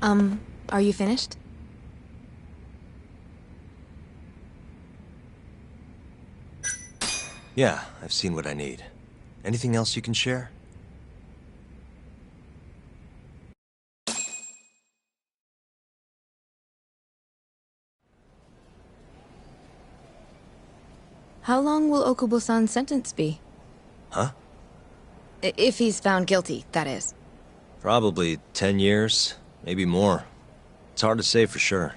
Are you finished? Yeah, I've seen what I need. Anything else you can share? How long will Okubo-san's sentence be? Huh? If he's found guilty, that is. Probably 10 years, maybe more. It's hard to say for sure.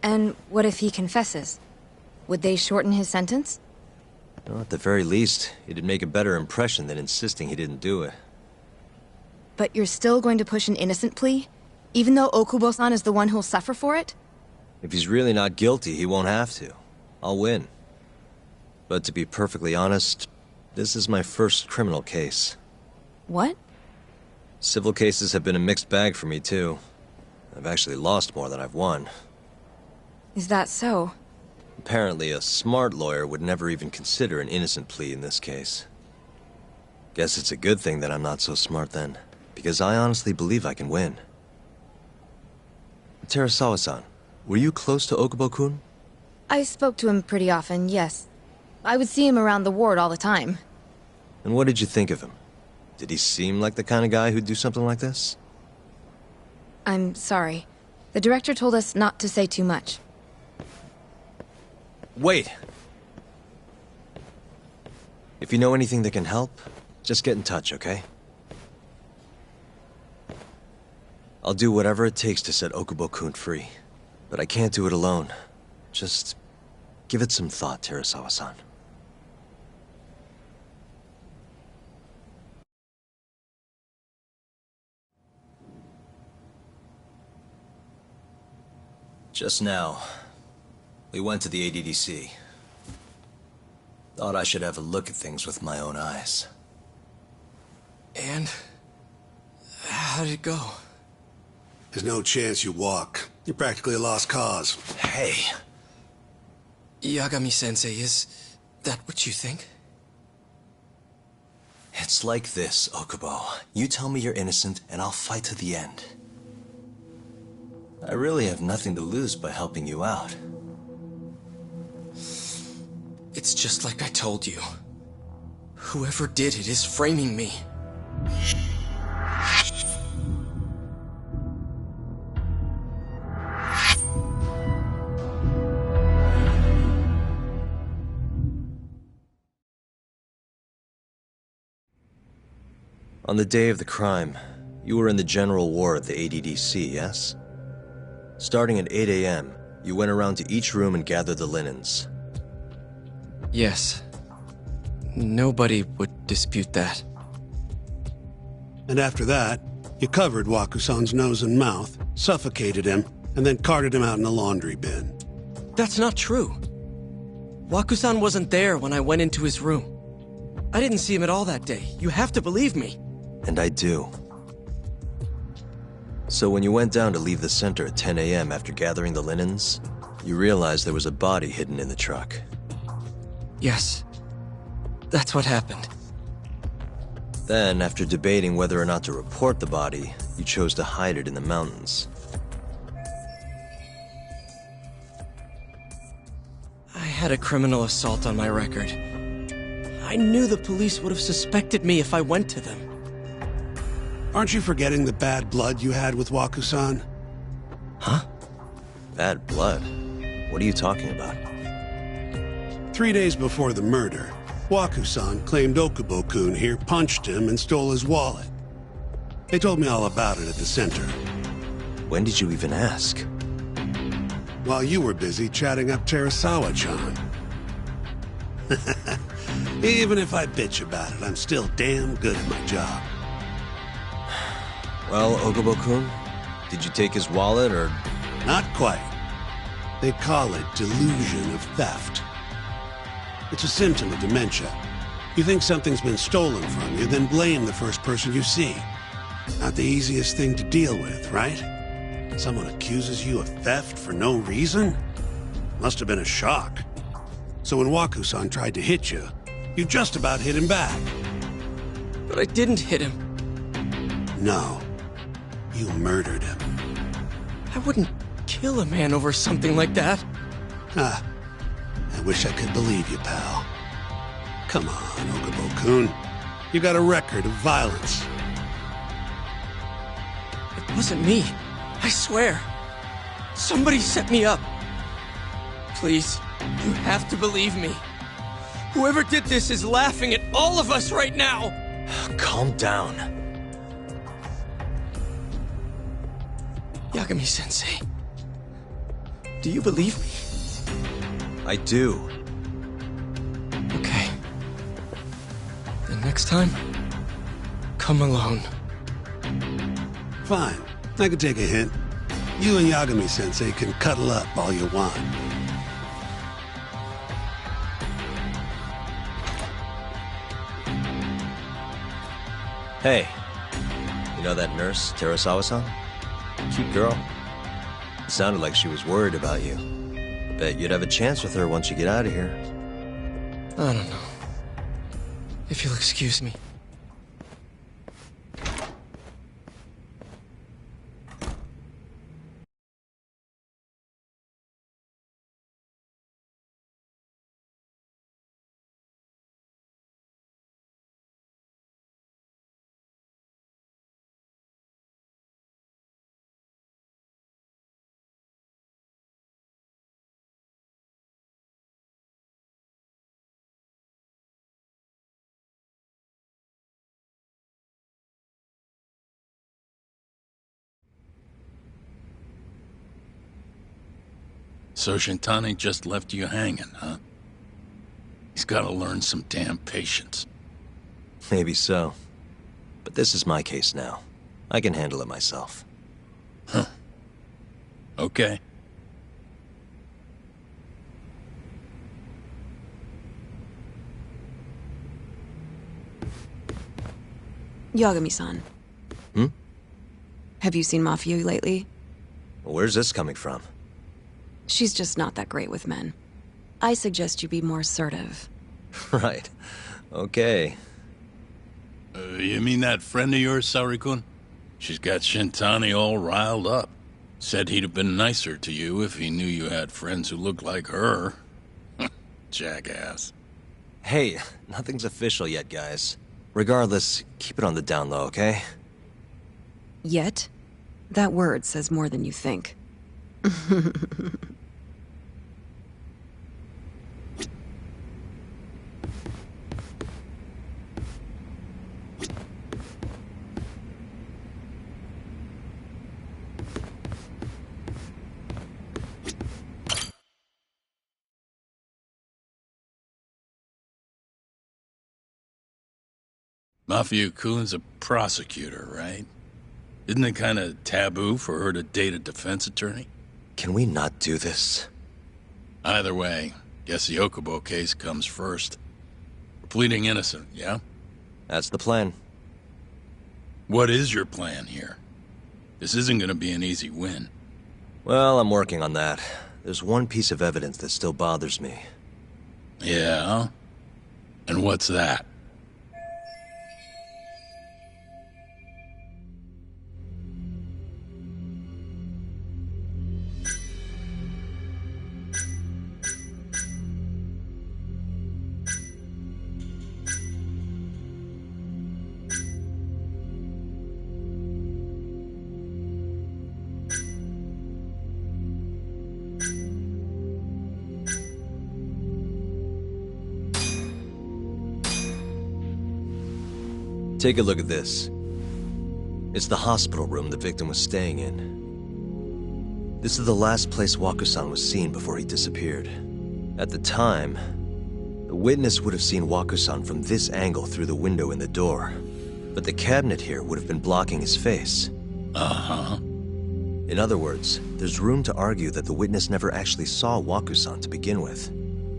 And what if he confesses? Would they shorten his sentence? Well, at the very least, it'd make a better impression than insisting he didn't do it. But you're still going to push an innocent plea? Even though Okubo-san is the one who'll suffer for it? If he's really not guilty, he won't have to. I'll win. But to be perfectly honest, this is my first criminal case. What? Civil cases have been a mixed bag for me, too. I've actually lost more than I've won. Is that so? Apparently, a smart lawyer would never even consider an innocent plea in this case. Guess it's a good thing that I'm not so smart then, because I honestly believe I can win. Terasawa-san, were you close to Okubo-kun? I spoke to him pretty often, yes. I would see him around the ward all the time. And what did you think of him? Did he seem like the kind of guy who'd do something like this? I'm sorry. The director told us not to say too much. Wait! If you know anything that can help, just get in touch, okay? I'll do whatever it takes to set Okubo-kun free. But I can't do it alone. Just give it some thought, Terasawa-san. Just now, we went to the ADDC. Thought I should have a look at things with my own eyes. And? How did it go? There's no chance you walk. You're practically a lost cause. Hey! Yagami-sensei, is that what you think? It's like this, Okubo. You tell me you're innocent, and I'll fight to the end. I really have nothing to lose by helping you out. It's just like I told you. Whoever did it is framing me. On the day of the crime, you were in the general ward at the ADDC, yes? Starting at 8 a.m., you went around to each room and gathered the linens. Yes. Nobody would dispute that. And after that, you covered Waku-san's nose and mouth, suffocated him, and then carted him out in a laundry bin. That's not true. Waku-san wasn't there when I went into his room. I didn't see him at all that day. You have to believe me. And I do. So when you went down to leave the center at 10 a.m. after gathering the linens, you realized there was a body hidden in the truck. Yes. That's what happened. Then, after debating whether or not to report the body, you chose to hide it in the mountains. I had a criminal assault on my record. I knew the police would have suspected me if I went to them. Aren't you forgetting the bad blood you had with Waku-san? Huh? Bad blood? What are you talking about? 3 days before the murder, Waku-san claimed Okubo-kun here punched him and stole his wallet. They told me all about it at the center. When did you even ask? While you were busy chatting up Terasawa-chan. Even if I bitch about it, I'm still damn good at my job. Well, Okubo-kun, did you take his wallet, or...? Not quite. They call it delusion of theft. It's a symptom of dementia. You think something's been stolen from you, then blame the first person you see. Not the easiest thing to deal with, right? Someone accuses you of theft for no reason? Must have been a shock. So when Waku-san tried to hit you, you just about hit him back. But I didn't hit him. No. You murdered him. I wouldn't kill a man over something like that. Ah, I wish I could believe you, pal. Come on, Okubo-kun. You got a record of violence. It wasn't me. I swear. Somebody set me up. Please, you have to believe me. Whoever did this is laughing at all of us right now. Calm down. Yagami-sensei, do you believe me? I do. Okay. Then next time, come alone. Fine. I can take a hint. You and Yagami-sensei can cuddle up all you want. Hey, you know that nurse, Terasawa-san? Cute girl. Sounded like she was worried about you. Bet you'd have a chance with her once you get out of here. I don't know. If you'll excuse me. So Shintani just left you hanging, huh? He's gotta learn some damn patience. Maybe so. But this is my case now. I can handle it myself. Huh. Okay. Yagami-san. Hmm? Have you seen Mafio lately? Where's this coming from? She's just not that great with men. I suggest you be more assertive. Right. Okay. You mean that friend of yours, Saori-kun? She's got Shintani all riled up. Said he'd have been nicer to you if he knew you had friends who looked like her. Jackass. Hey, nothing's official yet, guys. Regardless, keep it on the down low, okay? Yet? That word says more than you think. Mafia-kun's a prosecutor, right? Isn't it kind of taboo for her to date a defense attorney? Can we not do this? Either way, guess the Okubo case comes first. We're pleading innocent, yeah? That's the plan. What is your plan here? This isn't gonna be an easy win. Well, I'm working on that. There's one piece of evidence that still bothers me. Yeah? And what's that? Take a look at this. It's the hospital room the victim was staying in. This is the last place Waku-san was seen before he disappeared. At the time, the witness would have seen Waku-san from this angle through the window in the door. But the cabinet here would have been blocking his face. Uh-huh. In other words, there's room to argue that the witness never actually saw Waku-san to begin with.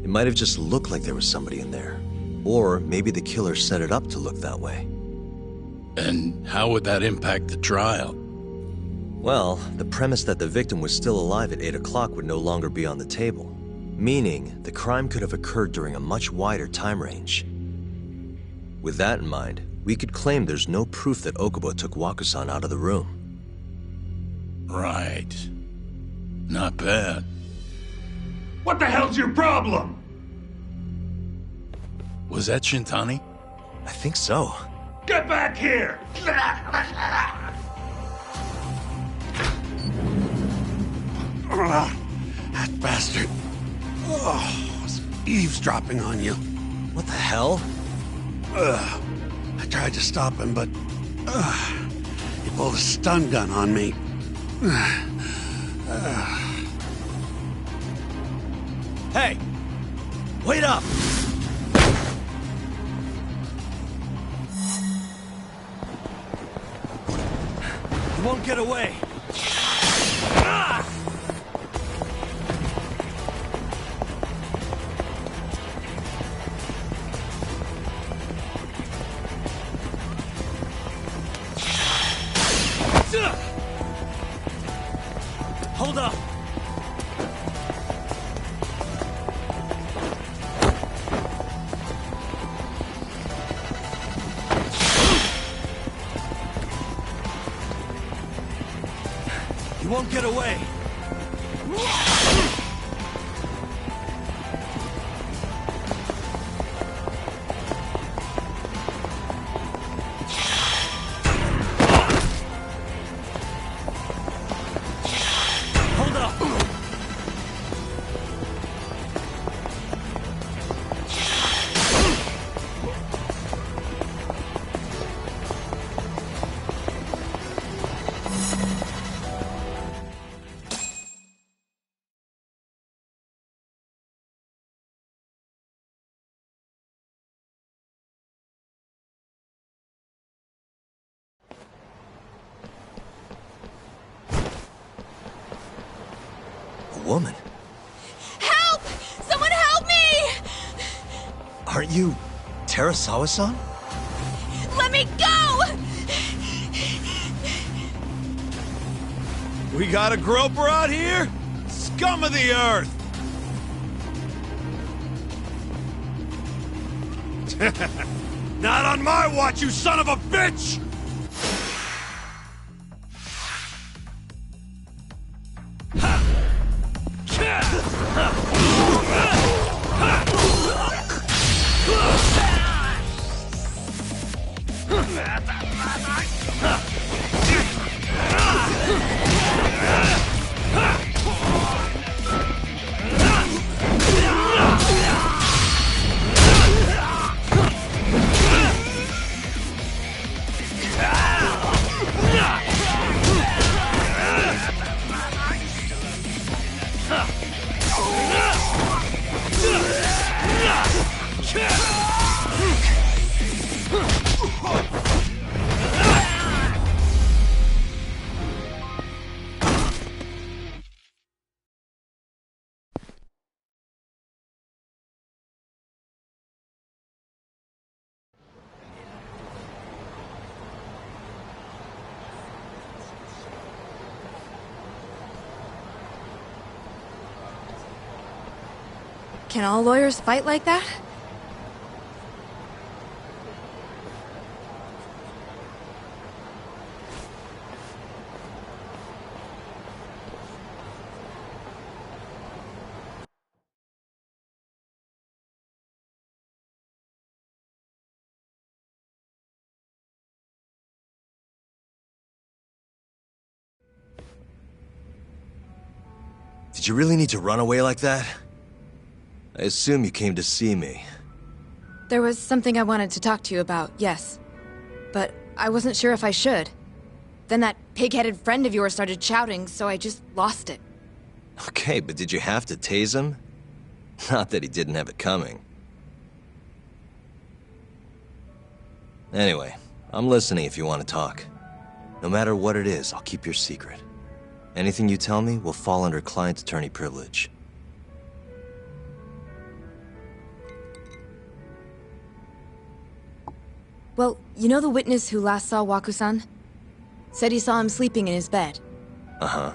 It might have just looked like there was somebody in there. Or maybe the killer set it up to look that way. And how would that impact the trial? Well, the premise that the victim was still alive at 8 o'clock would no longer be on the table. Meaning, the crime could have occurred during a much wider time range. With that in mind, we could claim there's no proof that Okubo took Waku-san out of the room. Right. Not bad. What the hell's your problem? Was that Shintani? I think so. Get back here! That bastard. Oh, was eavesdropping on you. What the hell? I tried to stop him, but he pulled a stun gun on me. Hey! Wait up! You won't get away! Hold up! You won't get away! Hold up! A woman? Help! Someone help me! Aren't you Terasawa-san? Let me go! We got a groper out here? Scum of the earth! Not on my watch, you son of a bitch! Can all lawyers fight like that? Did you really need to run away like that? I assume you came to see me. There was something I wanted to talk to you about, yes. But I wasn't sure if I should. Then that pig-headed friend of yours started shouting, so I just lost it. Okay, but did you have to tase him? Not that he didn't have it coming. Anyway, I'm listening if you want to talk. No matter what it is, I'll keep your secret. Anything you tell me will fall under client attorney privilege. Well, you know the witness who last saw Waku-san? Said he saw him sleeping in his bed. Uh-huh.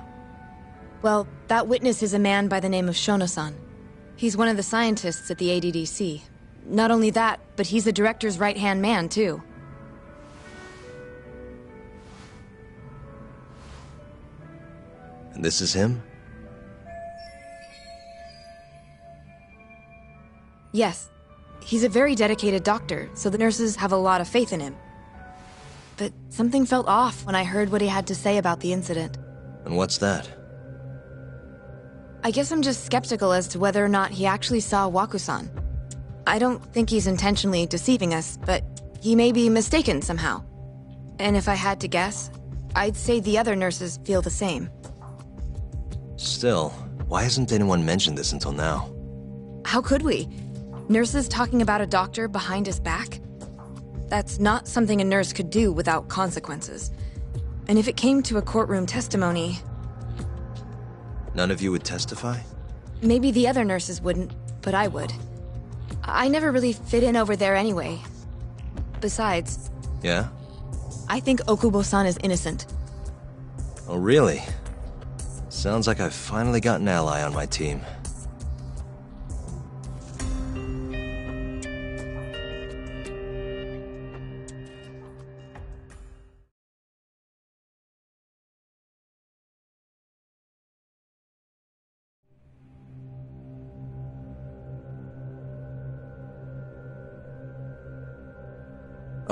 Well, that witness is a man by the name of Shono-san. He's one of the scientists at the ADDC. Not only that, but he's the director's right-hand man, too. And this is him? Yes. He's a very dedicated doctor, so the nurses have a lot of faith in him. But something felt off when I heard what he had to say about the incident. And what's that? I guess I'm just skeptical as to whether or not he actually saw Waku-san. I don't think he's intentionally deceiving us, but he may be mistaken somehow. And if I had to guess, I'd say the other nurses feel the same. Still, why hasn't anyone mentioned this until now? How could we? Nurses talking about a doctor behind his back? That's not something a nurse could do without consequences. And if it came to a courtroom testimony... None of you would testify? Maybe the other nurses wouldn't, but I would. I never really fit in over there anyway. Besides... Yeah? I think Okubo-san is innocent. Oh, really? Sounds like I've finally got an ally on my team.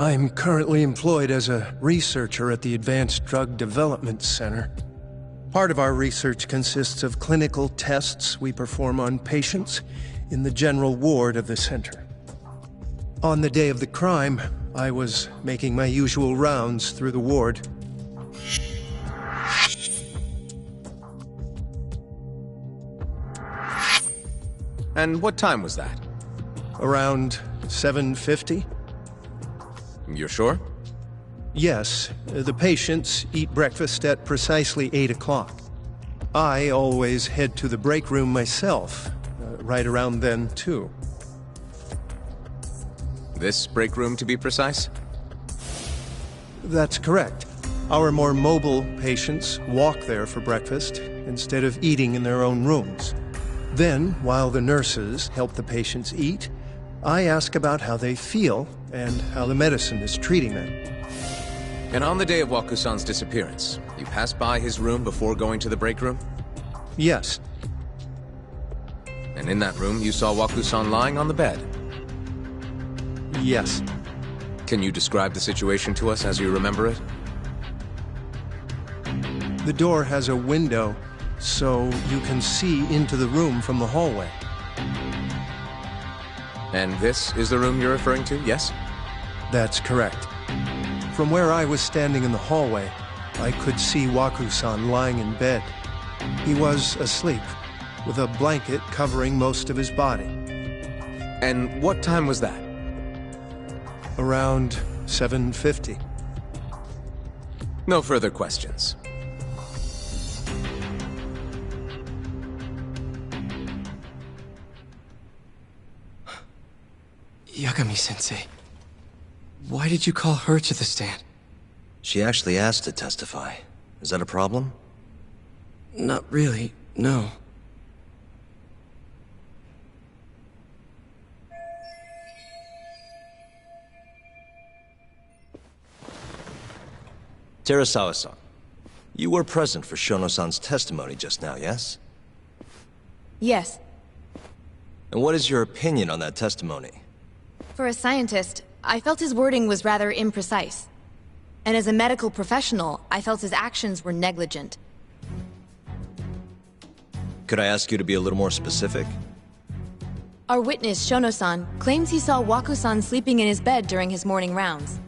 I'm currently employed as a researcher at the Advanced Drug Development Center. Part of our research consists of clinical tests we perform on patients in the general ward of the center. On the day of the crime, I was making my usual rounds through the ward. And what time was that? Around 7:50? You're sure? Yes, the patients eat breakfast at precisely 8 o'clock. I always head to the break room myself, right around then, too. This break room, to be precise? That's correct. Our more mobile patients walk there for breakfast instead of eating in their own rooms. Then, while the nurses help the patients eat, I ask about how they feel and how the medicine is treating them. And on the day of Waku-san's disappearance, you passed by his room before going to the break room? Yes. And in that room, you saw Waku-san lying on the bed? Yes. Can you describe the situation to us as you remember it? The door has a window, so you can see into the room from the hallway. And this is the room you're referring to, yes? That's correct. From where I was standing in the hallway, I could see Waku-san lying in bed. He was asleep, with a blanket covering most of his body. And what time was that? Around 7:50. No further questions. Yagami-sensei, why did you call her to the stand? She actually asked to testify. Is that a problem? Not really, no. Terasawa-san, you were present for Shono-san's testimony just now, yes? Yes. And what is your opinion on that testimony? For a scientist, I felt his wording was rather imprecise. And as a medical professional, I felt his actions were negligent. Could I ask you to be a little more specific? Our witness, Shono-san, claims he saw Waku-san sleeping in his bed during his morning rounds.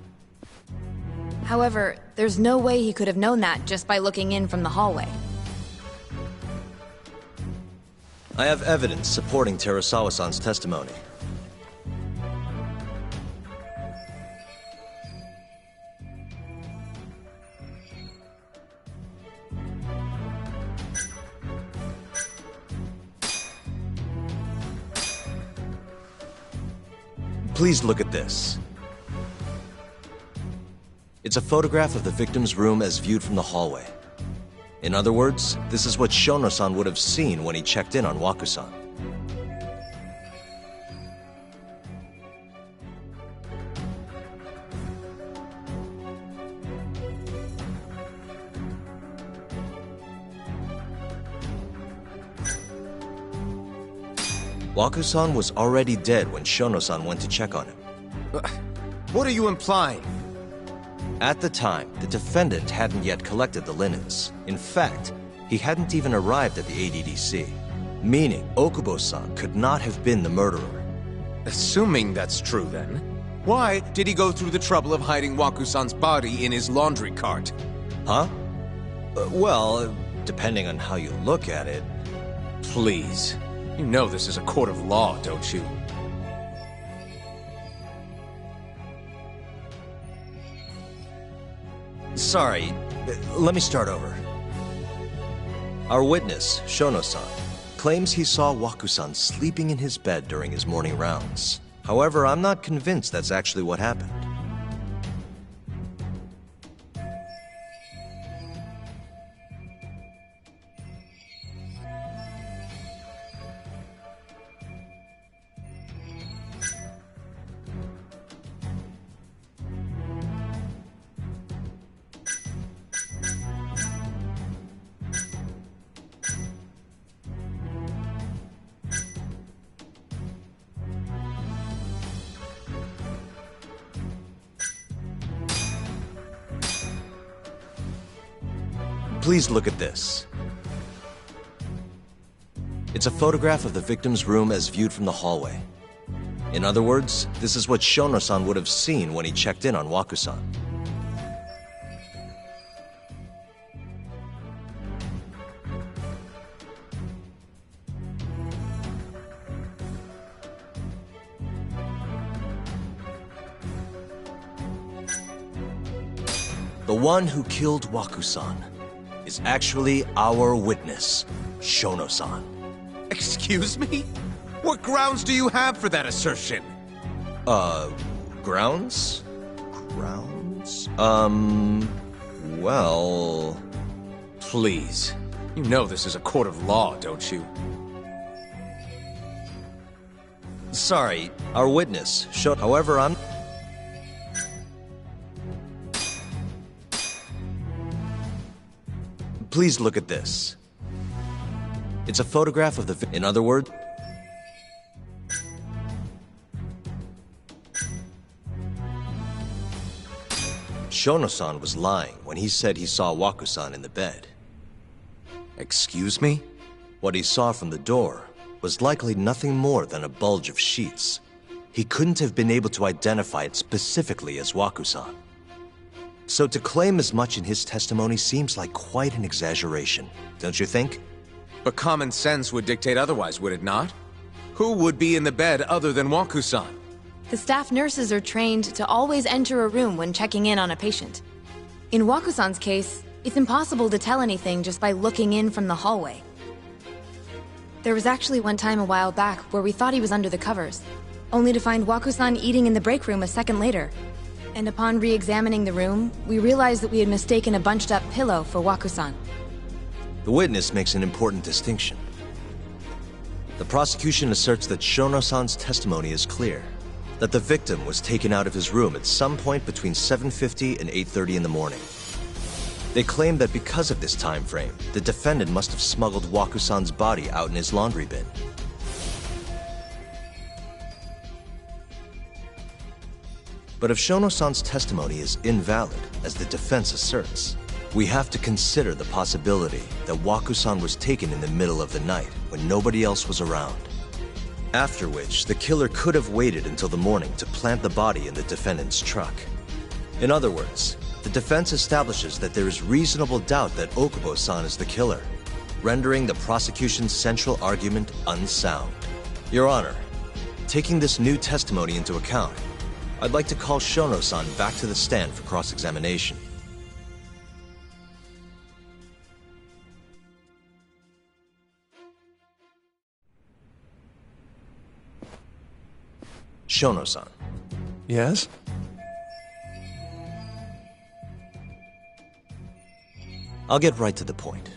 However, there's no way he could have known that just by looking in from the hallway. I have evidence supporting Terasawa-san's testimony. Please look at this. It's a photograph of the victim's room as viewed from the hallway. In other words, this is what Shono-san would have seen when he checked in on Waku-san. Waku-san was already dead when Shono-san went to check on him. What are you implying? At the time, the defendant hadn't yet collected the linens. In fact, he hadn't even arrived at the ADDC, meaning Okubo-san could not have been the murderer. Assuming that's true, then, why did he go through the trouble of hiding Waku-san's body in his laundry cart? Huh? Well, depending on how you look at it... Please. You know this is a court of law, don't you? Sorry, let me start over. Our witness, Shono-san, claims he saw Waku-san sleeping in his bed during his morning rounds. However, I'm not convinced that's actually what happened. Please look at this. It's a photograph of the victim's room as viewed from the hallway. In other words, this is what Shono-san would have seen when he checked in on Waku-san. The one who killed Waku-san is actually our witness, Shono-san. Excuse me? What grounds do you have for that assertion? Grounds? Grounds? Well... Please. You know this is a court of law, don't you? Sorry, our witness, However, I'm... Please look at this. It's a photograph of the... In other words... Shono-san was lying when he said he saw Waku-san in the bed. Excuse me? What he saw from the door was likely nothing more than a bulge of sheets. He couldn't have been able to identify it specifically as Waku-san. So to claim as much in his testimony seems like quite an exaggeration, don't you think? But common sense would dictate otherwise, would it not? Who would be in the bed other than Waku-san? The staff nurses are trained to always enter a room when checking in on a patient. In Waku-san's case, it's impossible to tell anything just by looking in from the hallway. There was actually one time a while back where we thought he was under the covers, only to find Waku-san eating in the break room a second later. And upon re-examining the room, we realized that we had mistaken a bunched-up pillow for Waku-san. The witness makes an important distinction. The prosecution asserts that Shono-san's testimony is clear, that the victim was taken out of his room at some point between 7:50 and 8:30 in the morning. They claim that because of this time frame, the defendant must have smuggled Waku-san's body out in his laundry bin. But if Shono-san's testimony is invalid, as the defense asserts, we have to consider the possibility that Waku-san was taken in the middle of the night when nobody else was around. After which, the killer could have waited until the morning to plant the body in the defendant's truck. In other words, the defense establishes that there is reasonable doubt that Okubo-san is the killer, rendering the prosecution's central argument unsound. Your Honor, taking this new testimony into account, I'd like to call Shono-san back to the stand for cross-examination. Shono-san. Yes? I'll get right to the point.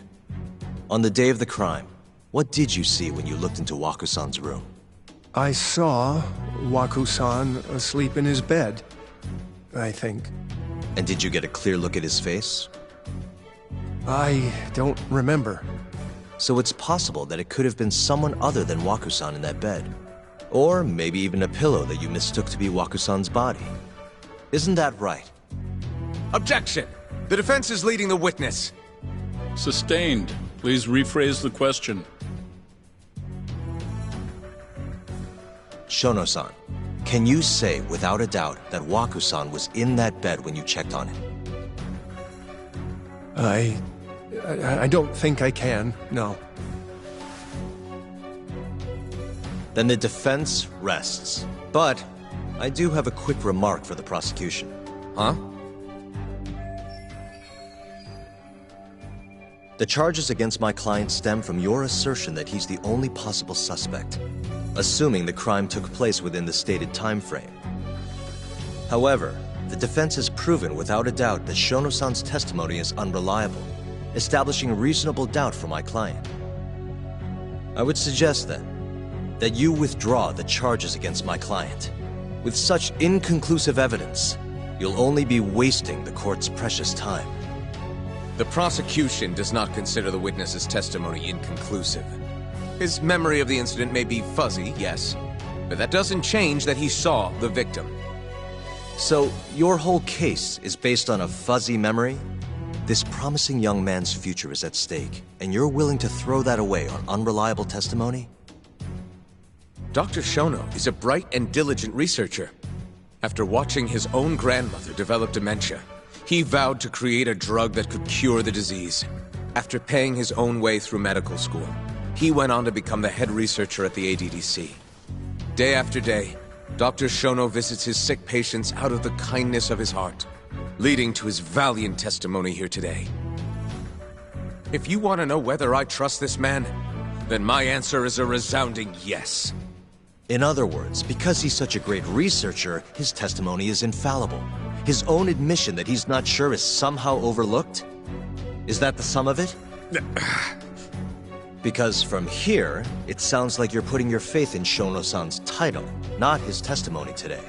On the day of the crime, what did you see when you looked into Waku-san's room? I saw Waku-san asleep in his bed, I think. And did you get a clear look at his face? I don't remember. So it's possible that it could have been someone other than Waku-san in that bed. Or maybe even a pillow that you mistook to be Waku-san's body. Isn't that right? Objection! The defense is leading the witness. Sustained. Please rephrase the question. Shono-san, can you say without a doubt that Waku-san was in that bed when you checked on him? I don't think I can, no. Then the defense rests. But I do have a quick remark for the prosecution. Huh? The charges against my client stem from your assertion that he's the only possible suspect, assuming the crime took place within the stated time frame. However, the defense has proven without a doubt that Shono-san's testimony is unreliable, establishing reasonable doubt for my client. I would suggest then that you withdraw the charges against my client. With such inconclusive evidence, you'll only be wasting the court's precious time. The prosecution does not consider the witness's testimony inconclusive. His memory of the incident may be fuzzy, yes, but that doesn't change that he saw the victim. So, your whole case is based on a fuzzy memory? This promising young man's future is at stake, and you're willing to throw that away on unreliable testimony? Dr. Shono is a bright and diligent researcher. After watching his own grandmother develop dementia, he vowed to create a drug that could cure the disease. After paying his own way through medical school, he went on to become the head researcher at the ADDC. Day after day, Dr. Shono visits his sick patients out of the kindness of his heart, leading to his valiant testimony here today. If you want to know whether I trust this man, then my answer is a resounding yes. In other words, because he's such a great researcher, his testimony is infallible. His own admission that he's not sure is somehow overlooked? Is that the sum of it? Because from here, it sounds like you're putting your faith in Shono-san's title, not his testimony today.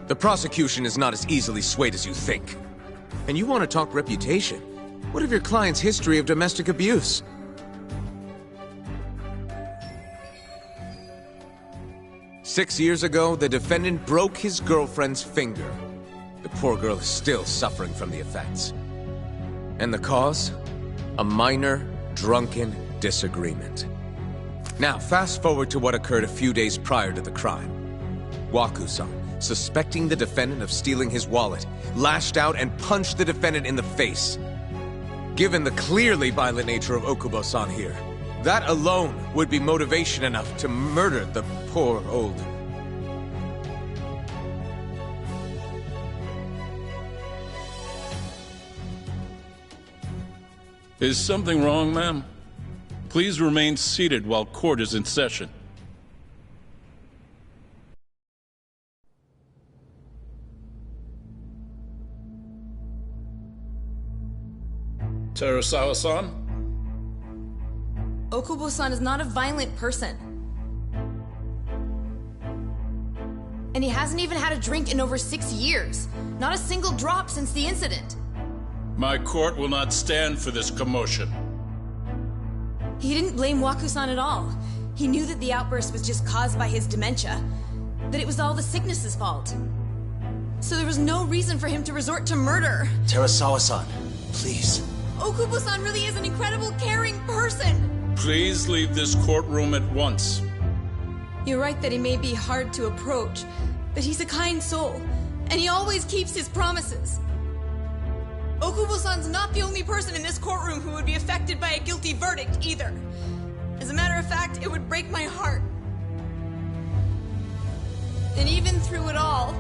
The prosecution is not as easily swayed as you think. And you want to talk reputation? What of your client's history of domestic abuse? Six years ago, the defendant broke his girlfriend's finger. The poor girl is still suffering from the effects. And the cause? A minor, drunken disagreement. Now, fast forward to what occurred a few days prior to the crime. Waku-san, suspecting the defendant of stealing his wallet, lashed out and punched the defendant in the face. Given the clearly violent nature of Okubo-san here, that alone would be motivation enough to murder the poor old... Is something wrong, ma'am? Please remain seated while court is in session. Terasawa-san? Okubo-san is not a violent person. And he hasn't even had a drink in over 6 years. Not a single drop since the incident. My court will not stand for this commotion. He didn't blame Waku-san at all. He knew that the outburst was just caused by his dementia. That it was all the sickness's fault. So there was no reason for him to resort to murder. Terasawa-san, please. Okubo-san really is an incredible, caring person. Please leave this courtroom at once. You're right that he may be hard to approach, but he's a kind soul, and he always keeps his promises. Okubo-san's not the only person in this courtroom who would be affected by a guilty verdict, either. As a matter of fact, it would break my heart. And even through it all,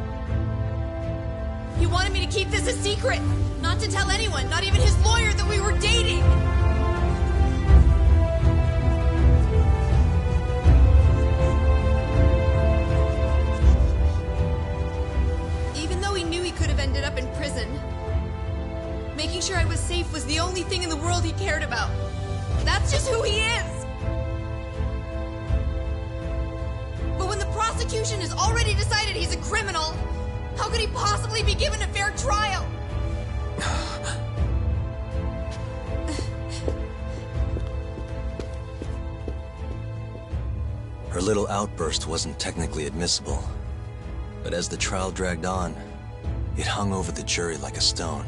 he wanted me to keep this a secret, not to tell anyone, not even his lawyer, that we were dating. Even though he knew he could have ended up in prison, making sure I was safe was the only thing in the world he cared about. That's just who he is! But when the prosecution has already decided he's a criminal, how could he possibly be given a fair trial? Her little outburst wasn't technically admissible, but as the trial dragged on, it hung over the jury like a stone.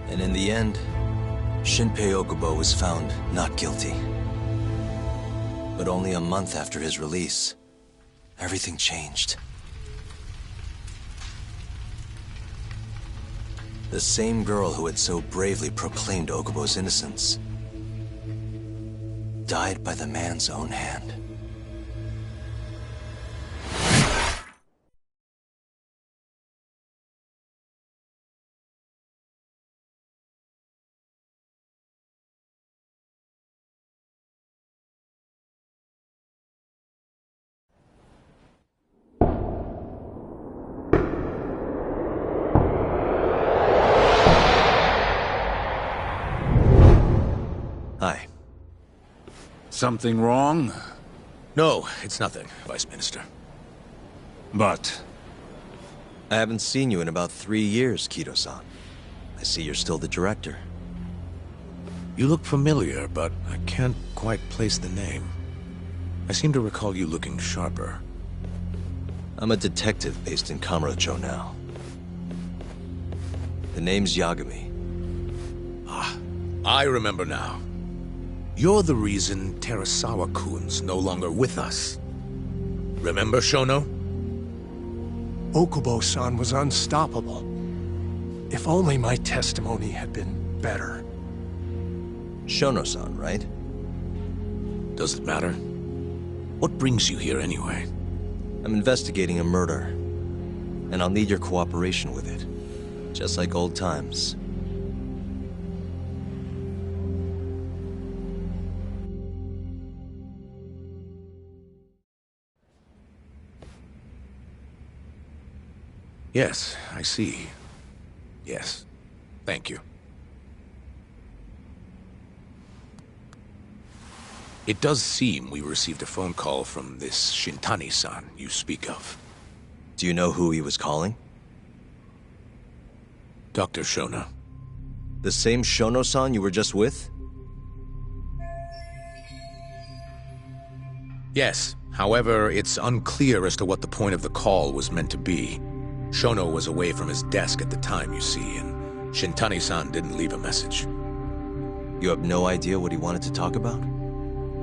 And in the end, Shinpei Okubo was found not guilty. But only a month after his release, everything changed. The same girl who had so bravely proclaimed Okubo's innocence died by the man's own hand. Hi. Something wrong? No, it's nothing, Vice Minister. But... I haven't seen you in about 3 years, Kido-san. I see you're still the director. You look familiar, but I can't quite place the name. I seem to recall you looking sharper. I'm a detective based in Kamurocho now. The name's Yagami. Ah, I remember now. You're the reason Terasawa-kun's no longer with us. Remember, Shono? Okubo-san was unstoppable. If only my testimony had been better. Shono-san, right? Does it matter? What brings you here anyway? I'm investigating a murder, and I'll need your cooperation with it. Just like old times. Yes, I see. Yes. Thank you. It does seem we received a phone call from this Shintani-san you speak of. Do you know who he was calling? Dr. Shono. The same Shono-san you were just with? Yes. However, it's unclear as to what the point of the call was meant to be. Shono was away from his desk at the time, you see, and Shintani-san didn't leave a message. You have no idea what he wanted to talk about?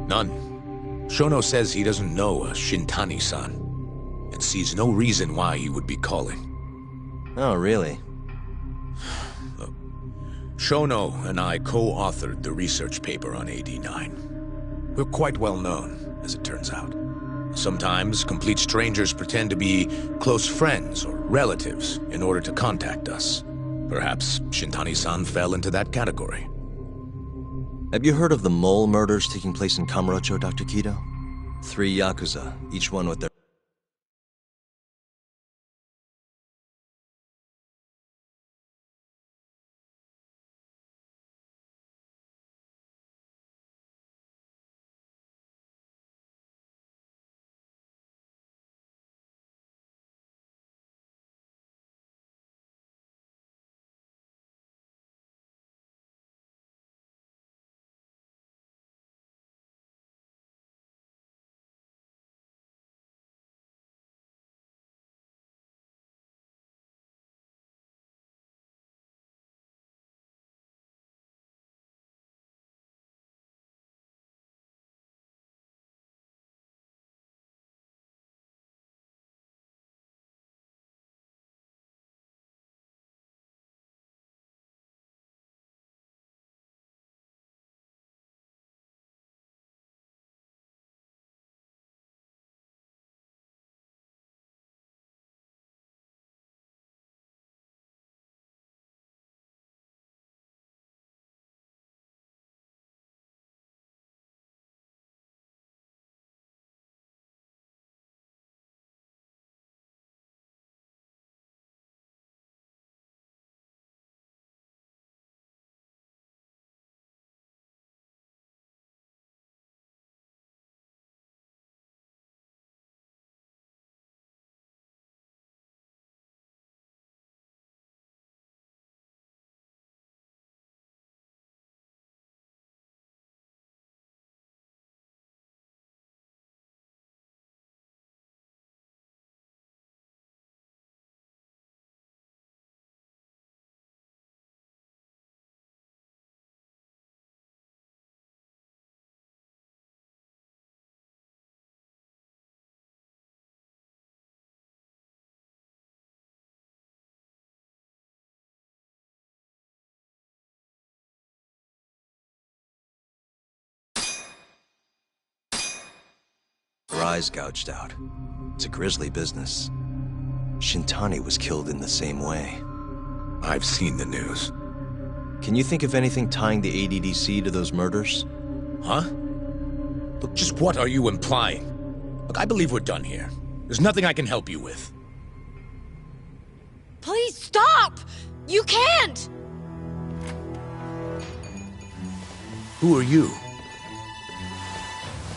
None. Shono says he doesn't know a Shintani-san, and sees no reason why he would be calling. Oh, really? Look, Shono and I co-authored the research paper on AD9. We're quite well known, as it turns out. Sometimes, complete strangers pretend to be close friends or relatives in order to contact us. Perhaps Shintani-san fell into that category. Have you heard of the mole murders taking place in Kamurocho, Dr. Kido? 3 Yakuza, each one with their her eyes gouged out. It's a grisly business. Shintani was killed in the same way. I've seen the news. Can you think of anything tying the ADDC to those murders? Huh? Look, just what are you implying? Look, I believe we're done here. There's nothing I can help you with. Please stop! You can't! Who are you?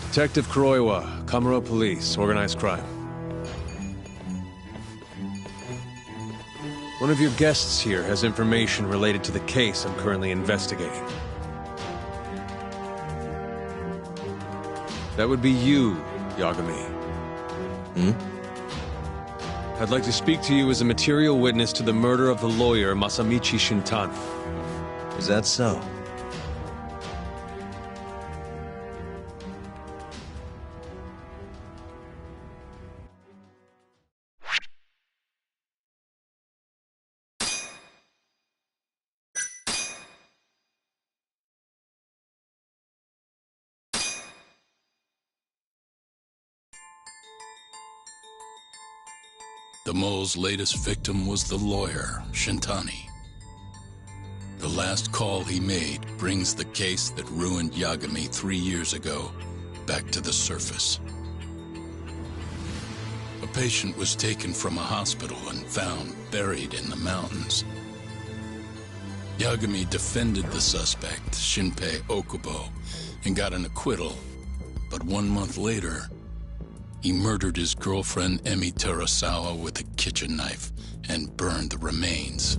Detective Kuroiwa, Kamuro Police, Organized Crime. One of your guests here has information related to the case I'm currently investigating. That would be you, Yagami. I'd like to speak to you as a material witness to the murder of the lawyer Masamichi Shintani. Is that so? The mole's latest victim was the lawyer, Shintani. The last call he made brings the case that ruined Yagami 3 years ago back to the surface. A patient was taken from a hospital and found buried in the mountains. Yagami defended the suspect, Shinpei Okubo, and got an acquittal. But 1 month later, he murdered his girlfriend Emi Terasawa with a kitchen knife and burned the remains.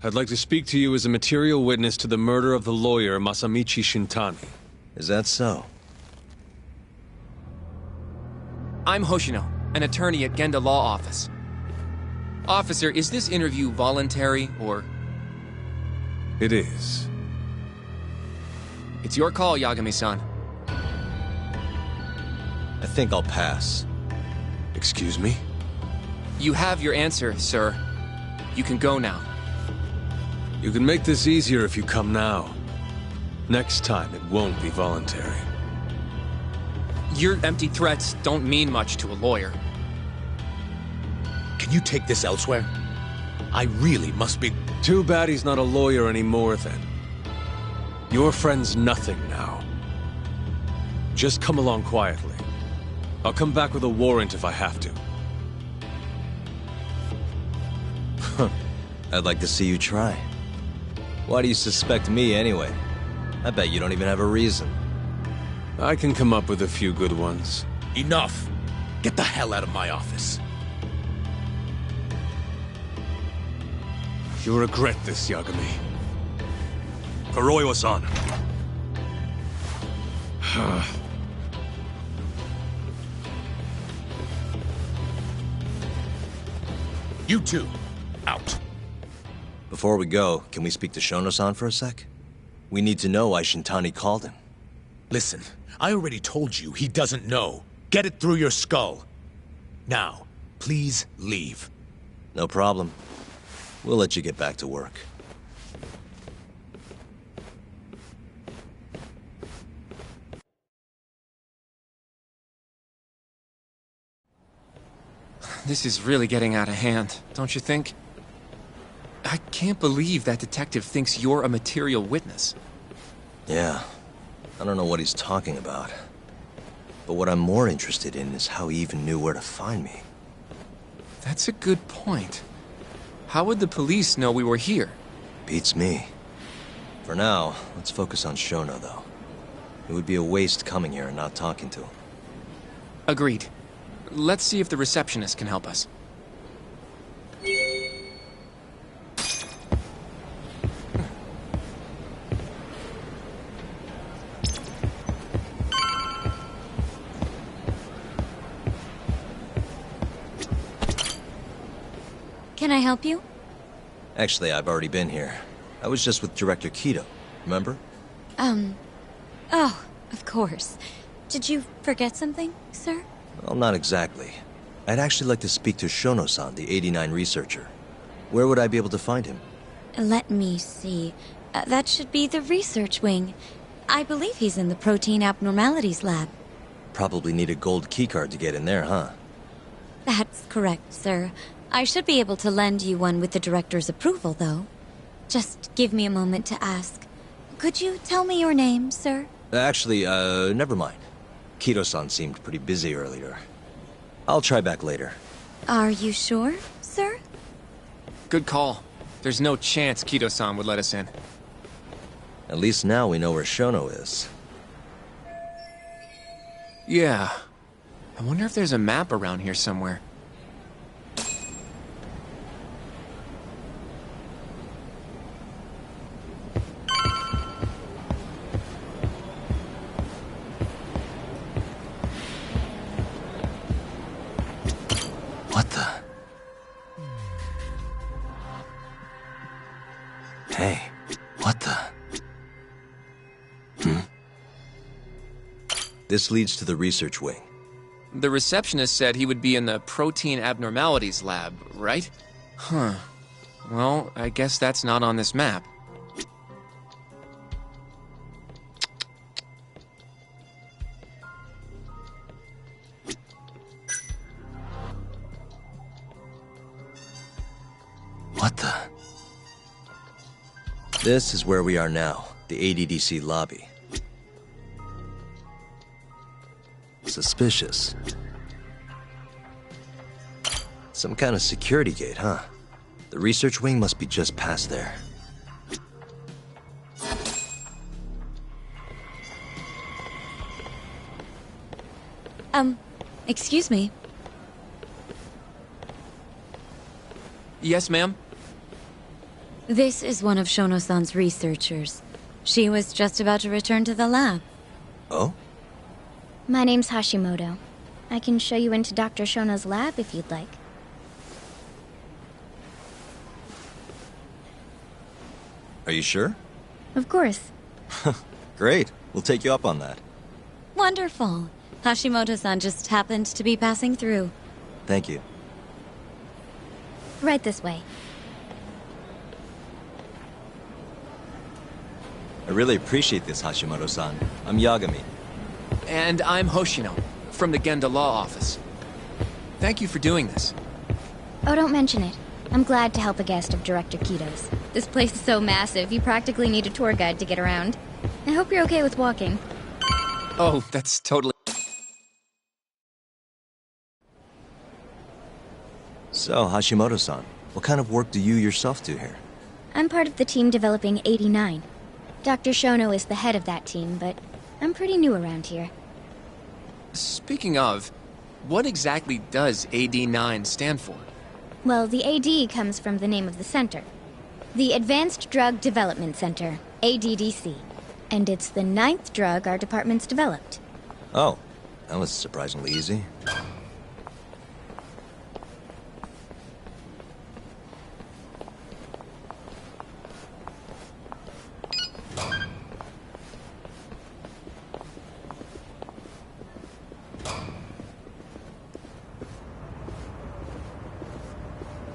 I'd like to speak to you as a material witness to the murder of the lawyer Masamichi Shintani. Is that so? I'm Hoshino, an attorney at Genda Law Office. Officer, is this interview voluntary, or...? It is. It's your call, Yagami-san. I think I'll pass. Excuse me? You have your answer, sir. You can go now. You can make this easier if you come now. Next time, it won't be voluntary. Your empty threats don't mean much to a lawyer. Can you take this elsewhere? I really must be... Too bad he's not a lawyer anymore, then. Your friend's nothing now. Just come along quietly. I'll come back with a warrant if I have to. I'd like to see you try. Why do you suspect me anyway? I bet you don't even have a reason. I can come up with a few good ones. Enough! Get the hell out of my office. You'll regret this, Yagami. Kuroiwa-san. You two, out. Before we go, can we speak to Shono-san for a sec? We need to know why Shintani called him. Listen, I already told you he doesn't know. Get it through your skull. Now, please leave. No problem. We'll let you get back to work. This is really getting out of hand, don't you think? I can't believe that detective thinks you're a material witness. Yeah. I don't know what he's talking about. But what I'm more interested in is how he even knew where to find me. That's a good point. How would the police know we were here? Beats me. For now, let's focus on Shono, though. It would be a waste coming here and not talking to him. Agreed. Let's see if the receptionist can help us. Can I help you? Actually, I've already been here. I was just with Director Kido, remember? Oh, Of course. Did you forget something, sir? Well, not exactly. I'd actually like to speak to Shono-san, the 89 researcher. Where would I be able to find him? Let me see. That should be the research wing. I believe he's in the protein abnormalities lab. Probably need a gold keycard to get in there, huh? That's correct, sir. I should be able to lend you one with the director's approval, though. Just give me a moment to ask. Could you tell me your name, sir? Actually, never mind. Kido-san seemed pretty busy earlier. I'll try back later. Are you sure, sir? Good call. There's no chance Kido-san would let us in. At least now we know where Shono is. Yeah. I wonder if there's a map around here somewhere. What the? Hey, what the? This leads to the research wing. The receptionist said he would be in the protein abnormalities lab, right? Huh. Well, I guess that's not on this map. What the? This is where we are now, the ADDC lobby. Suspicious. Some kind of security gate, huh? The research wing must be just past there. Excuse me. Yes, ma'am? This is one of Shono-san's researchers. She was just about to return to the lab. Oh? My name's Hashimoto. I can show you into Dr. Shono's lab if you'd like. Are you sure? Of course. Great. We'll take you up on that. Wonderful. Hashimoto-san just happened to be passing through. Thank you. Right this way. I really appreciate this, Hashimoto-san. I'm Yagami. And I'm Hoshino, from the Genda Law Office. Thank you for doing this. Oh, don't mention it. I'm glad to help a guest of Director Kido's. This place is so massive, you practically need a tour guide to get around. I hope you're okay with walking. Oh, that's totally... So, Hashimoto-san, what kind of work do you yourself do here? I'm part of the team developing 89. Dr. Shono is the head of that team, but I'm pretty new around here. Speaking of, what exactly does AD9 stand for? Well, the AD comes from the name of the center. The Advanced Drug Development Center, ADDC. And it's the 9th drug our department's developed. Oh, that was surprisingly easy.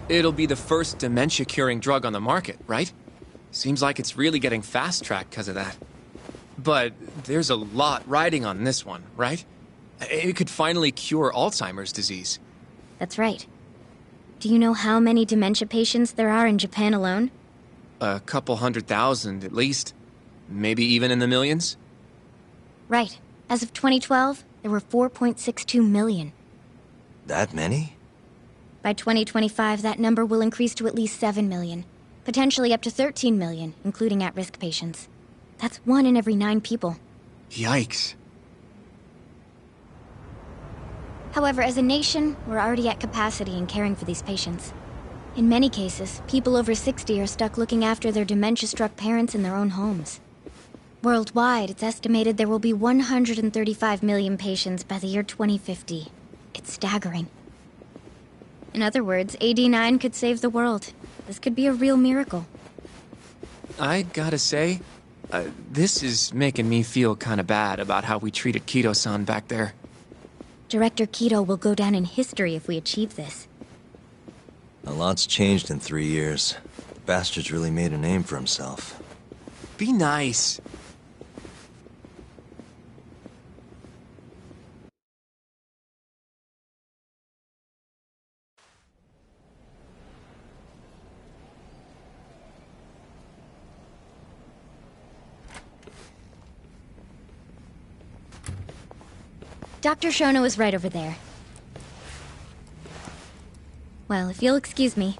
It'll be the first dementia-curing drug on the market, right? Seems like it's really getting fast-tracked because of that. But there's a lot riding on this one, right? It could finally cure Alzheimer's disease. That's right. Do you know how many dementia patients there are in Japan alone? A couple 100,000 at least. Maybe even in the millions? Right. As of 2012, there were 4.62 million. That many? By 2025, that number will increase to at least 7 million. Potentially up to 13 million, including at-risk patients. That's 1 in every 9 people. Yikes. However, as a nation, we're already at capacity in caring for these patients. In many cases, people over 60 are stuck looking after their dementia-struck parents in their own homes. Worldwide, it's estimated there will be 135 million patients by the year 2050. It's staggering. In other words, AD9 could save the world. This could be a real miracle. I gotta say, This is making me feel kinda bad about how we treated Kido-san back there. Director Kido will go down in history if we achieve this. A lot's changed in 3 years. The bastard's really made a name for himself. Be nice. Dr. Shono is right over there. Well, if you'll excuse me.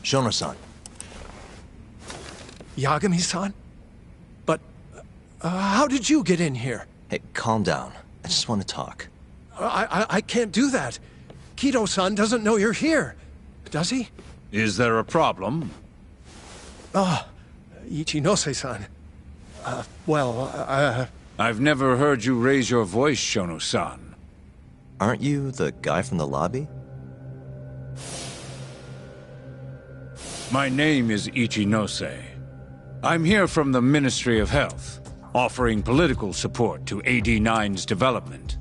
Shono-san. Yagami-san? But, how did you get in here? Hey, calm down. I just want to talk. I can't do that. Kido-san doesn't know you're here. Does he? Is there a problem? Ichinose-san. I've never heard you raise your voice, Shono-san. Aren't you the guy from the lobby? My name is Ichinose. I'm here from the Ministry of Health, offering political support to AD9's development.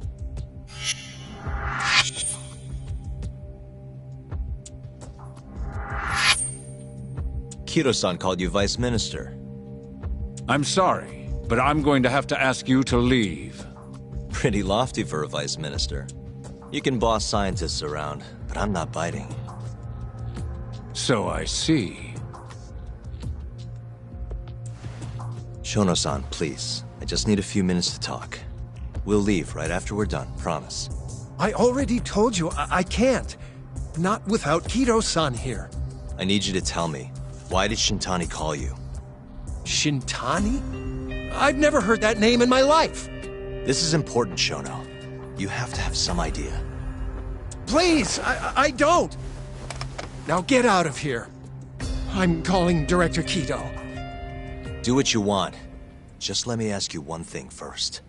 Kido-san called you Vice Minister. I'm sorry, but I'm going to have to ask you to leave. Pretty lofty for a Vice Minister. You can boss scientists around, but I'm not biting. So I see. Shono-san, please. I just need a few minutes to talk. We'll leave right after we're done, promise. I already told you I can't. Not without Kido-san here. I need you to tell me. Why did Shintani call you? Shintani? I've never heard that name in my life. This is important, Shono. You have to have some idea. Please, I don't. Now get out of here. I'm calling Director Kido. Do what you want. Just let me ask you one thing first.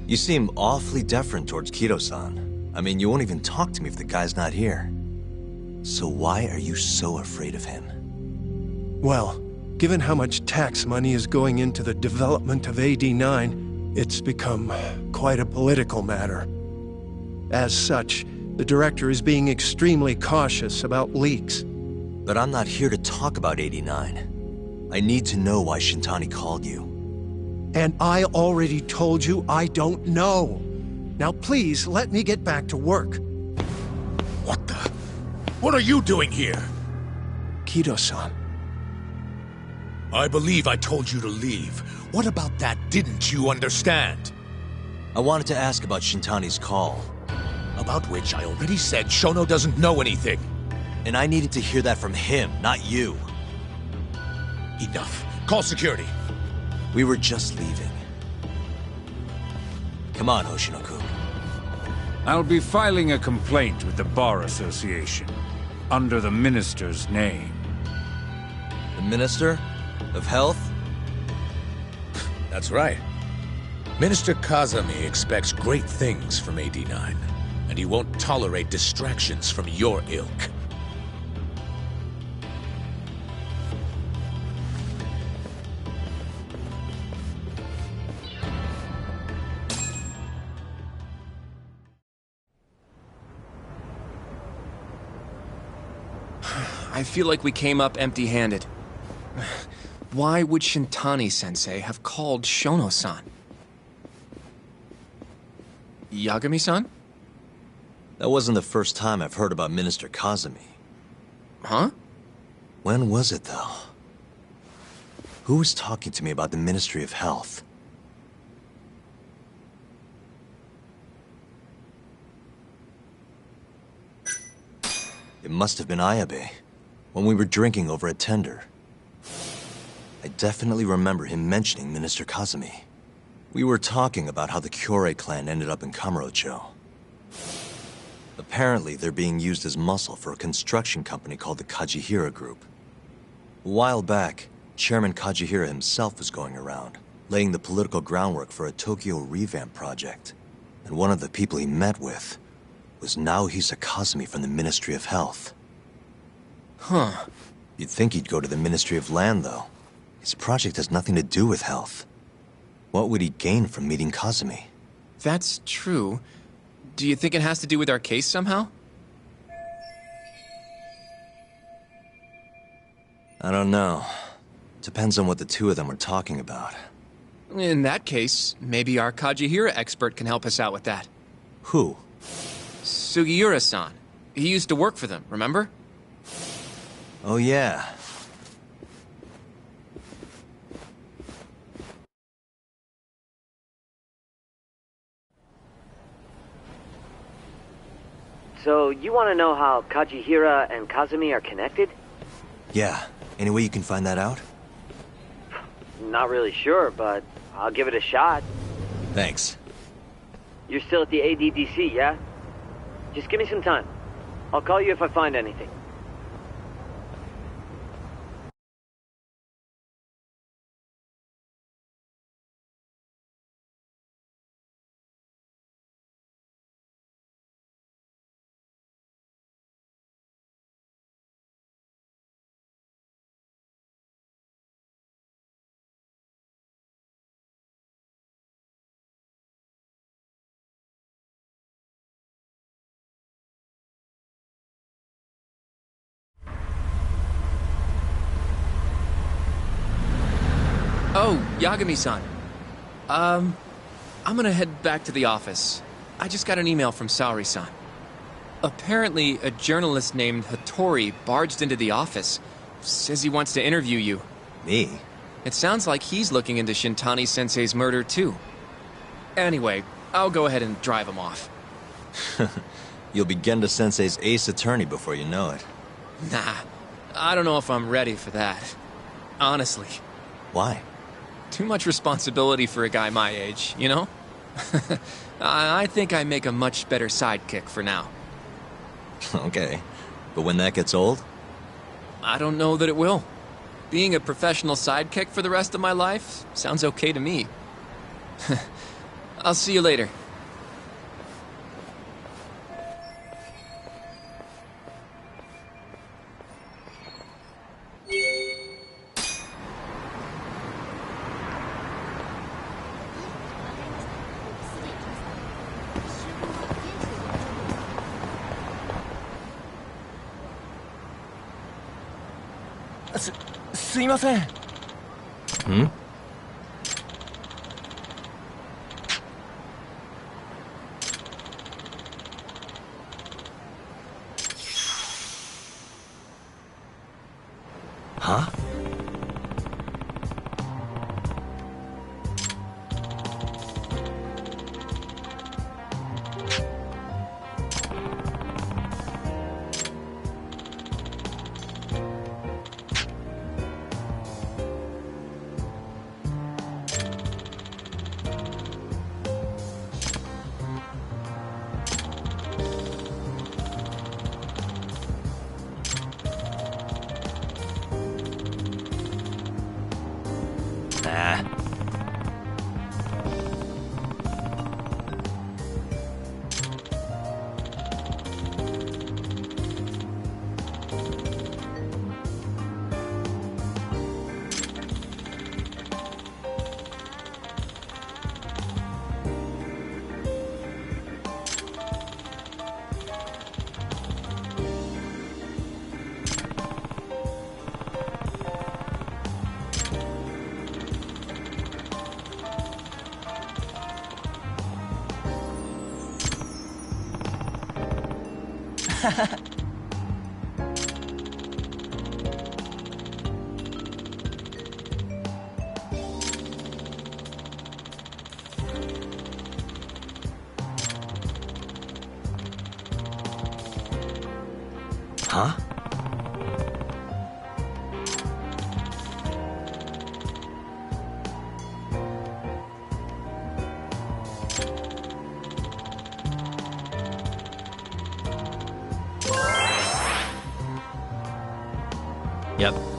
You seem awfully deferent towards Kido-san. I mean, you won't even talk to me if the guy's not here. So why are you so afraid of him? Well, given how much tax money is going into the development of AD9, it's become quite a political matter. As such, the director is being extremely cautious about leaks. But I'm not here to talk about 89. I need to know why Shintani called you. And I already told you I don't know. Now please, let me get back to work. What the? What are you doing here? Kido-san. I believe I told you to leave. What about that didn't you understand? I wanted to ask about Shintani's call. About which I already said Shono doesn't know anything. And I needed to hear that from him, not you. Enough. Call security. We were just leaving. Come on, Hoshino-kun. I'll be filing a complaint with the Bar Association, under the Minister's name. The Minister? Of Health? That's right. Minister Kazami expects great things from AD9, and he won't tolerate distractions from your ilk. I feel like we came up empty-handed. Why would Shintani-sensei have called Shono-san? Yagami-san? That wasn't the first time I've heard about Minister Kazami. Huh? When was it, though? Who was talking to me about the Ministry of Health? It must have been Ayabe, when we were drinking over at Tender. I definitely remember him mentioning Minister Kazumi. We were talking about how the Kyorei clan ended up in Kamurocho. Apparently, they're being used as muscle for a construction company called the Kajihira Group. A while back, Chairman Kajihira himself was going around, laying the political groundwork for a Tokyo revamp project. And one of the people he met with was Naohisa Kazumi from the Ministry of Health. Huh. You'd think he'd go to the Ministry of Land, though. His project has nothing to do with health. What would he gain from meeting Kazumi? That's true. Do you think it has to do with our case somehow? I don't know. Depends on what the two of them were talking about. In that case, maybe our Kajihira expert can help us out with that. Who? Sugiura-san. He used to work for them, remember? Oh yeah. So, you want to know how Kajihira and Kazumi are connected? Yeah. Any way you can find that out? Not really sure, but I'll give it a shot. Thanks. You're still at the ADDC, yeah? Just give me some time. I'll call you if I find anything. Oh, Yagami-san. I'm gonna head back to the office. I just got an email from Saori-san. Apparently, a journalist named Hattori barged into the office. Says he wants to interview you. Me? It sounds like he's looking into Shintani-sensei's murder, too. Anyway, I'll go ahead and drive him off. You'll be Genda-sensei's ace attorney before you know it. Nah, I don't know if I'm ready for that. Honestly. Why? Too much responsibility for a guy my age, you know? I think I make a much better sidekick for now. Okay. But when that gets old? I don't know that it will. Being a professional sidekick for the rest of my life sounds okay to me. I'll see you later. Hmm? Huh? Nah. Huh? Yep.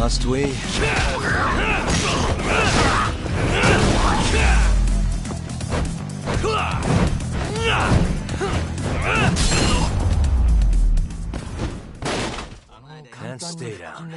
Must we? Can't stay down.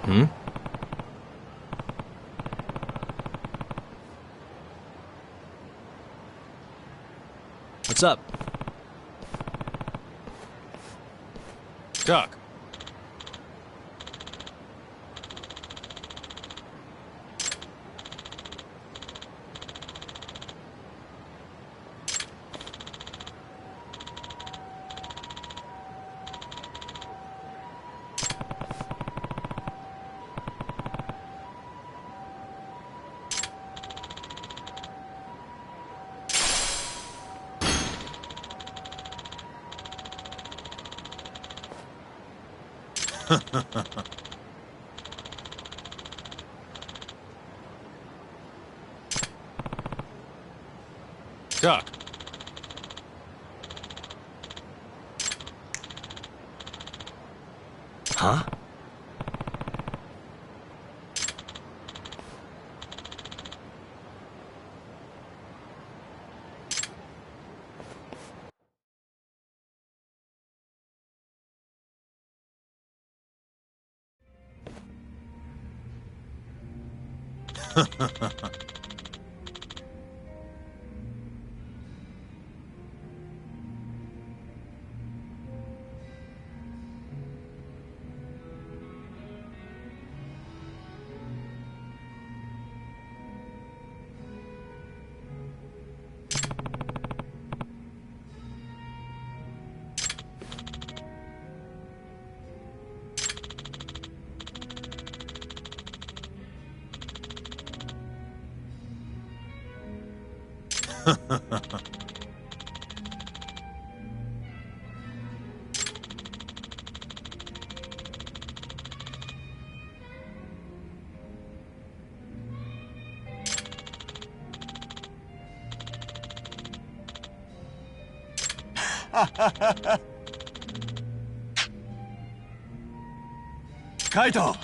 Hmm? What's up? Doc. Doc. Huh? Kaito!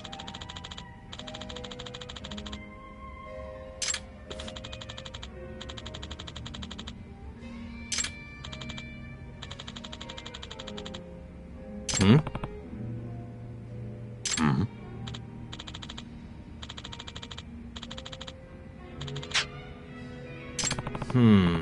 Hmm? Hmm? Hmm.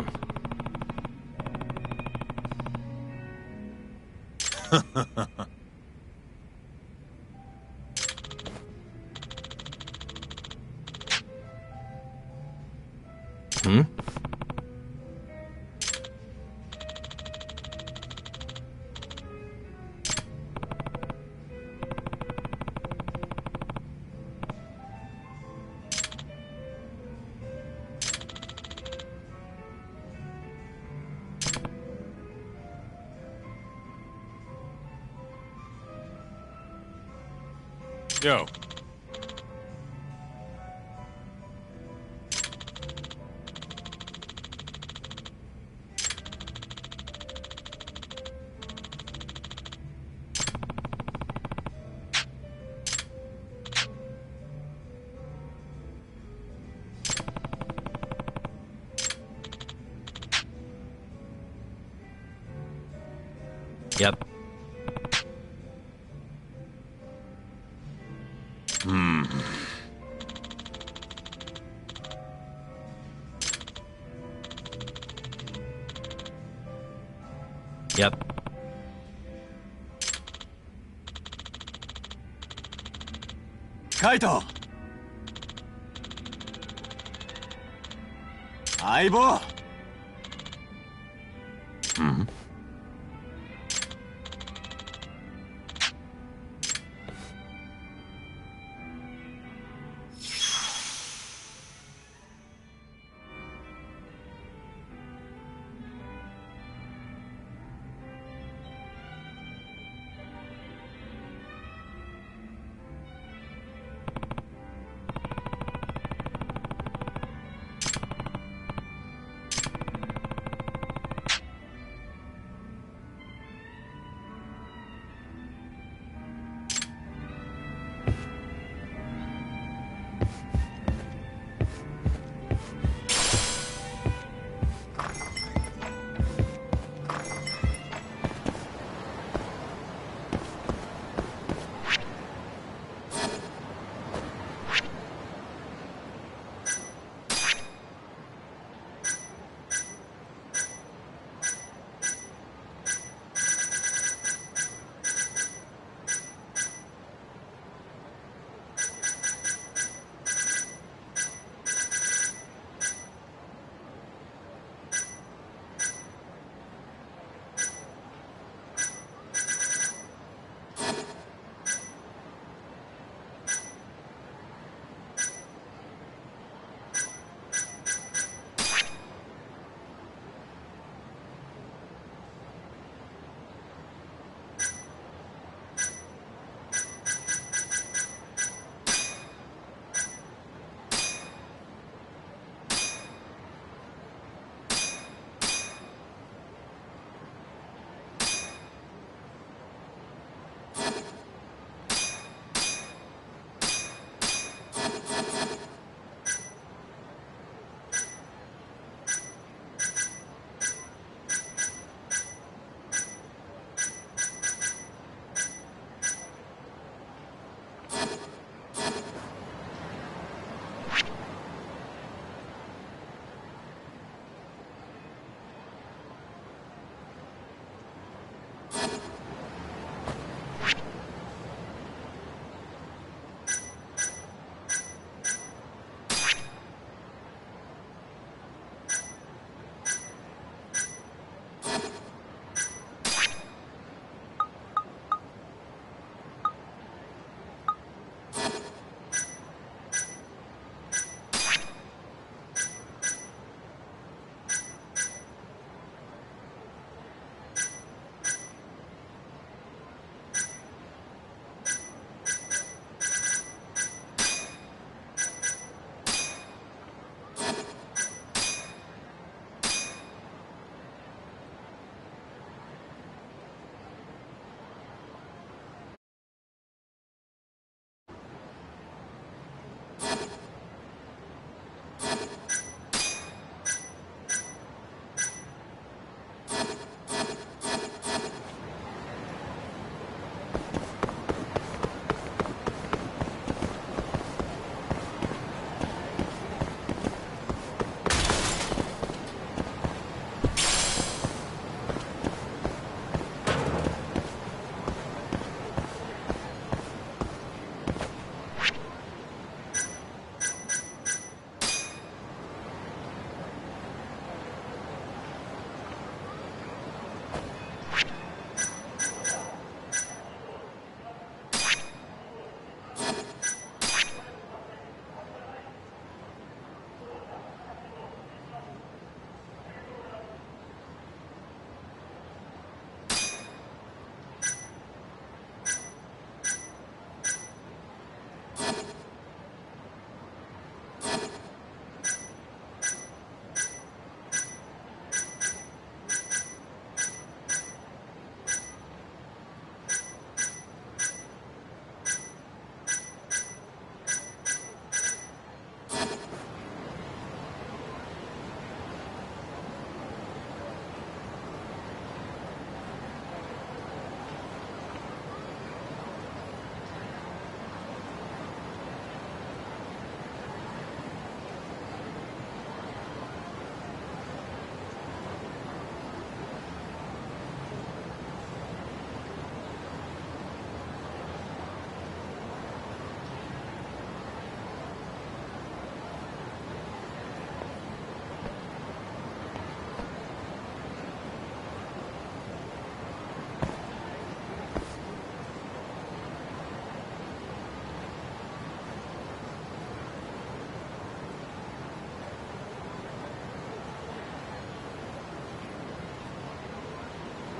Hmm? Yo. Yep. Yep. Kaito! 相棒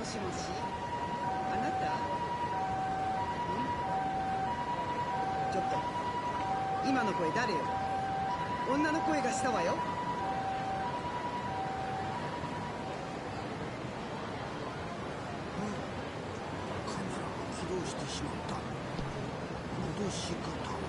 しもし、あなた？ちょっと、今の声誰よ？女の声がしたわよ。カメラが起動してしまった。戻し方は。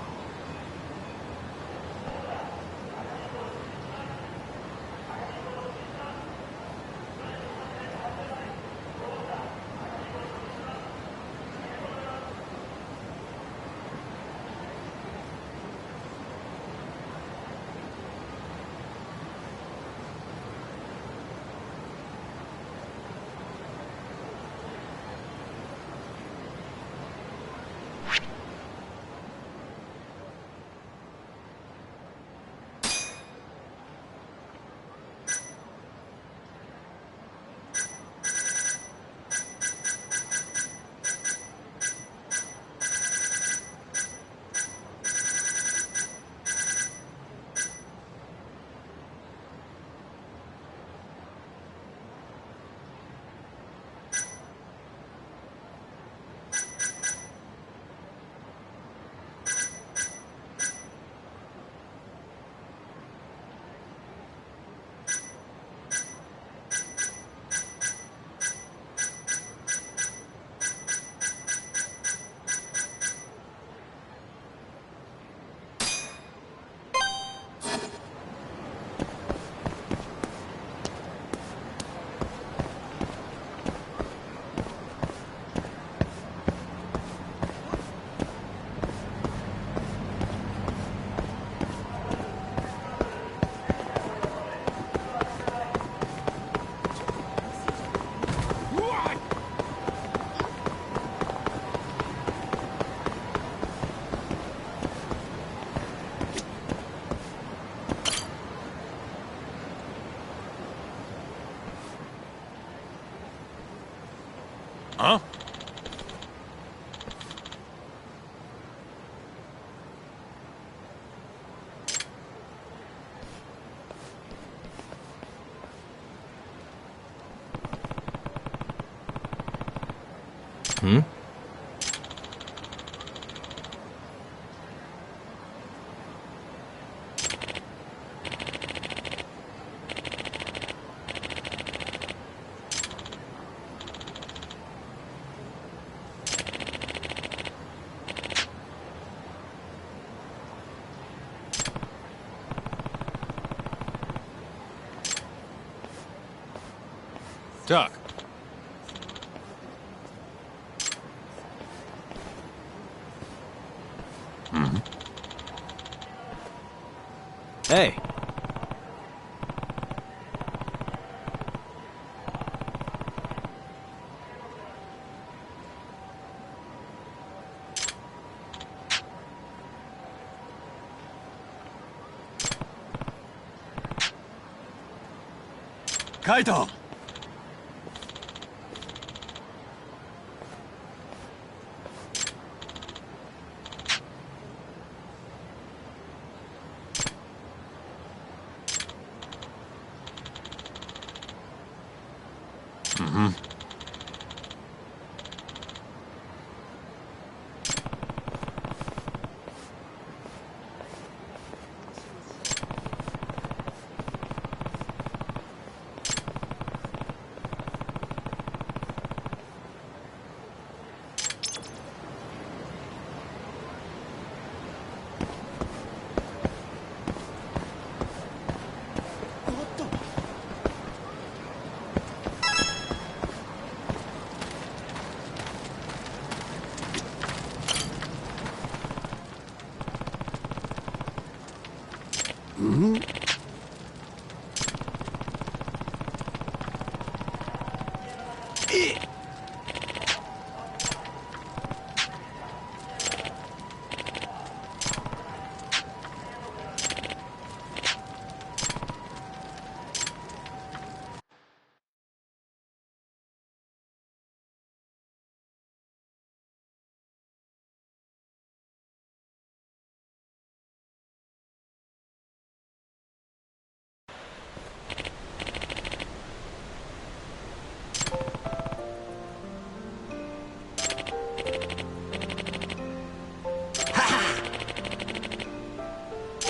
Huh? Hmm? Doc. Hey. Kaito!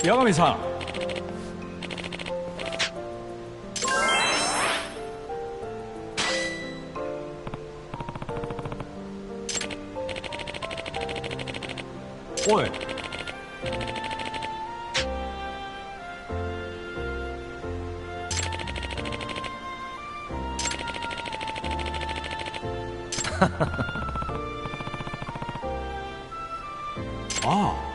八神さん。おい。ああ。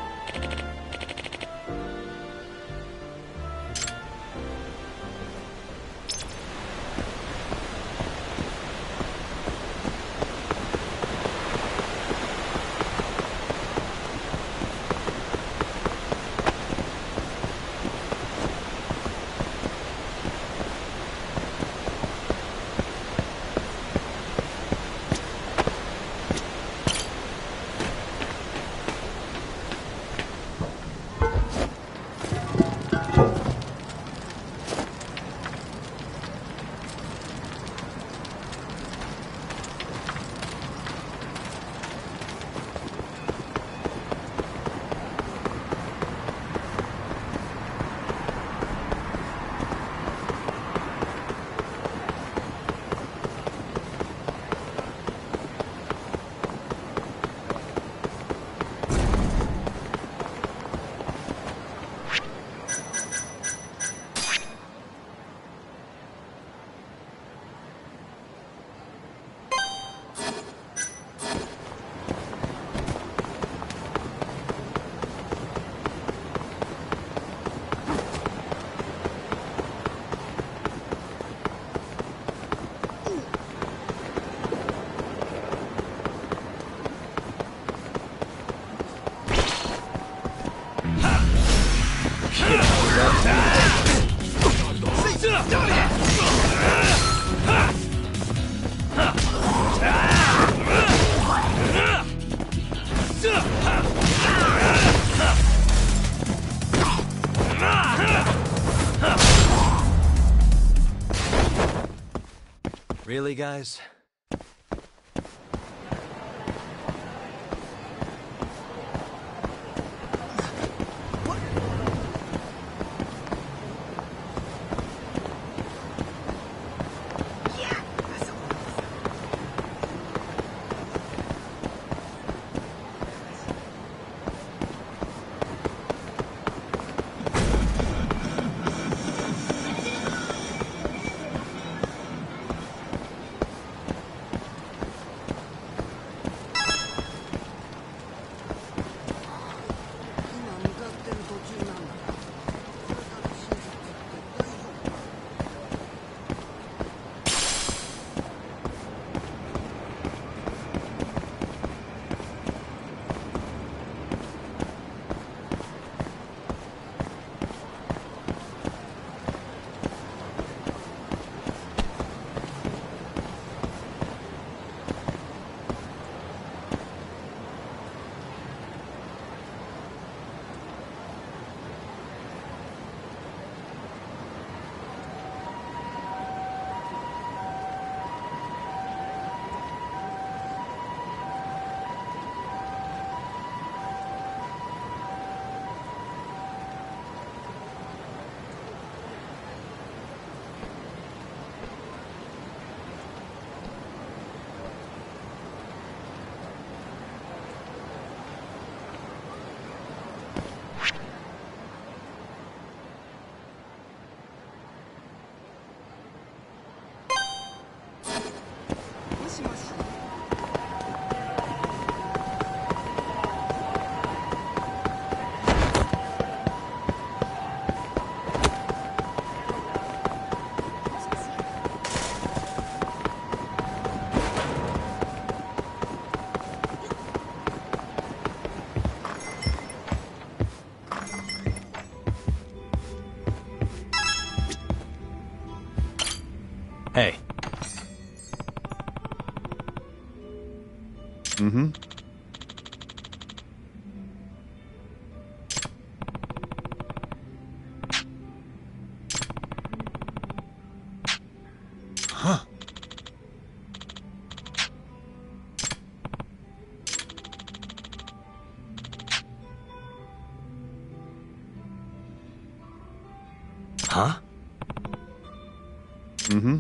Really, guys? Hey. Mm-hmm. Huh. Huh? Mm-hmm.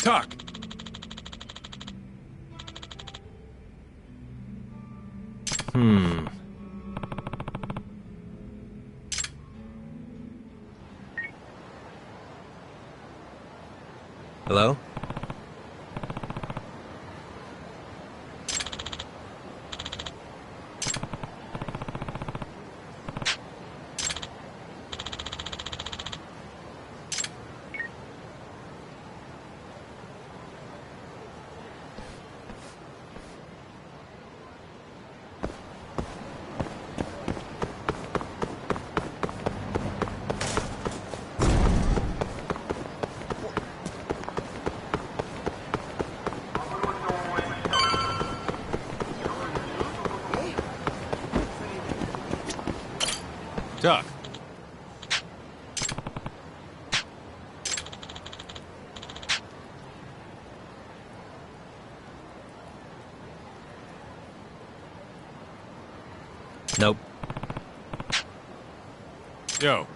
Talk. Hello? Talk. Nope. Yo.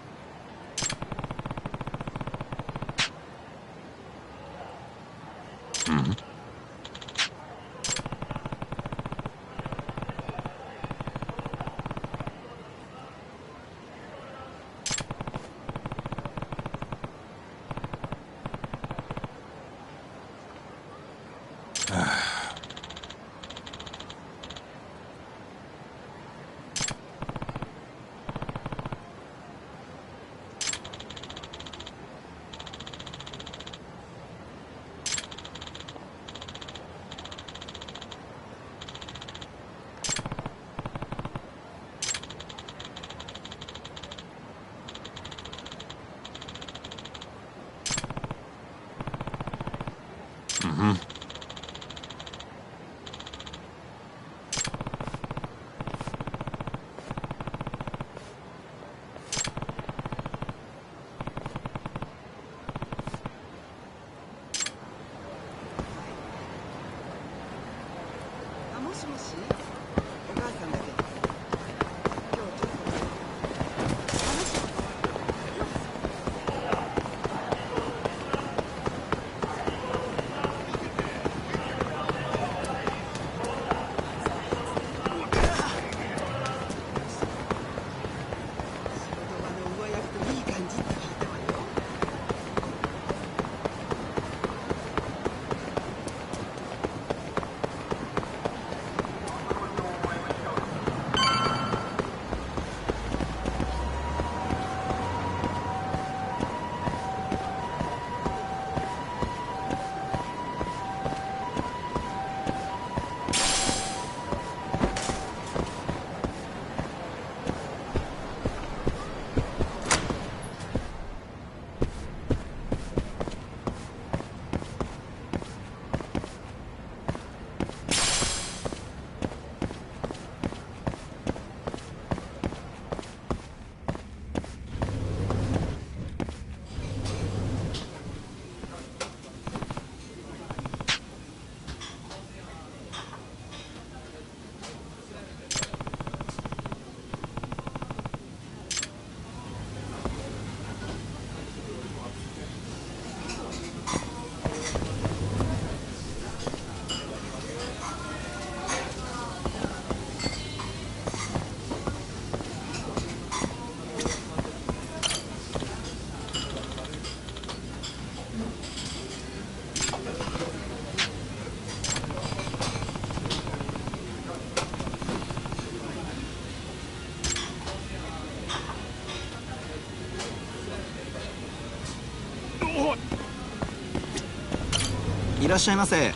いらっしゃいませ。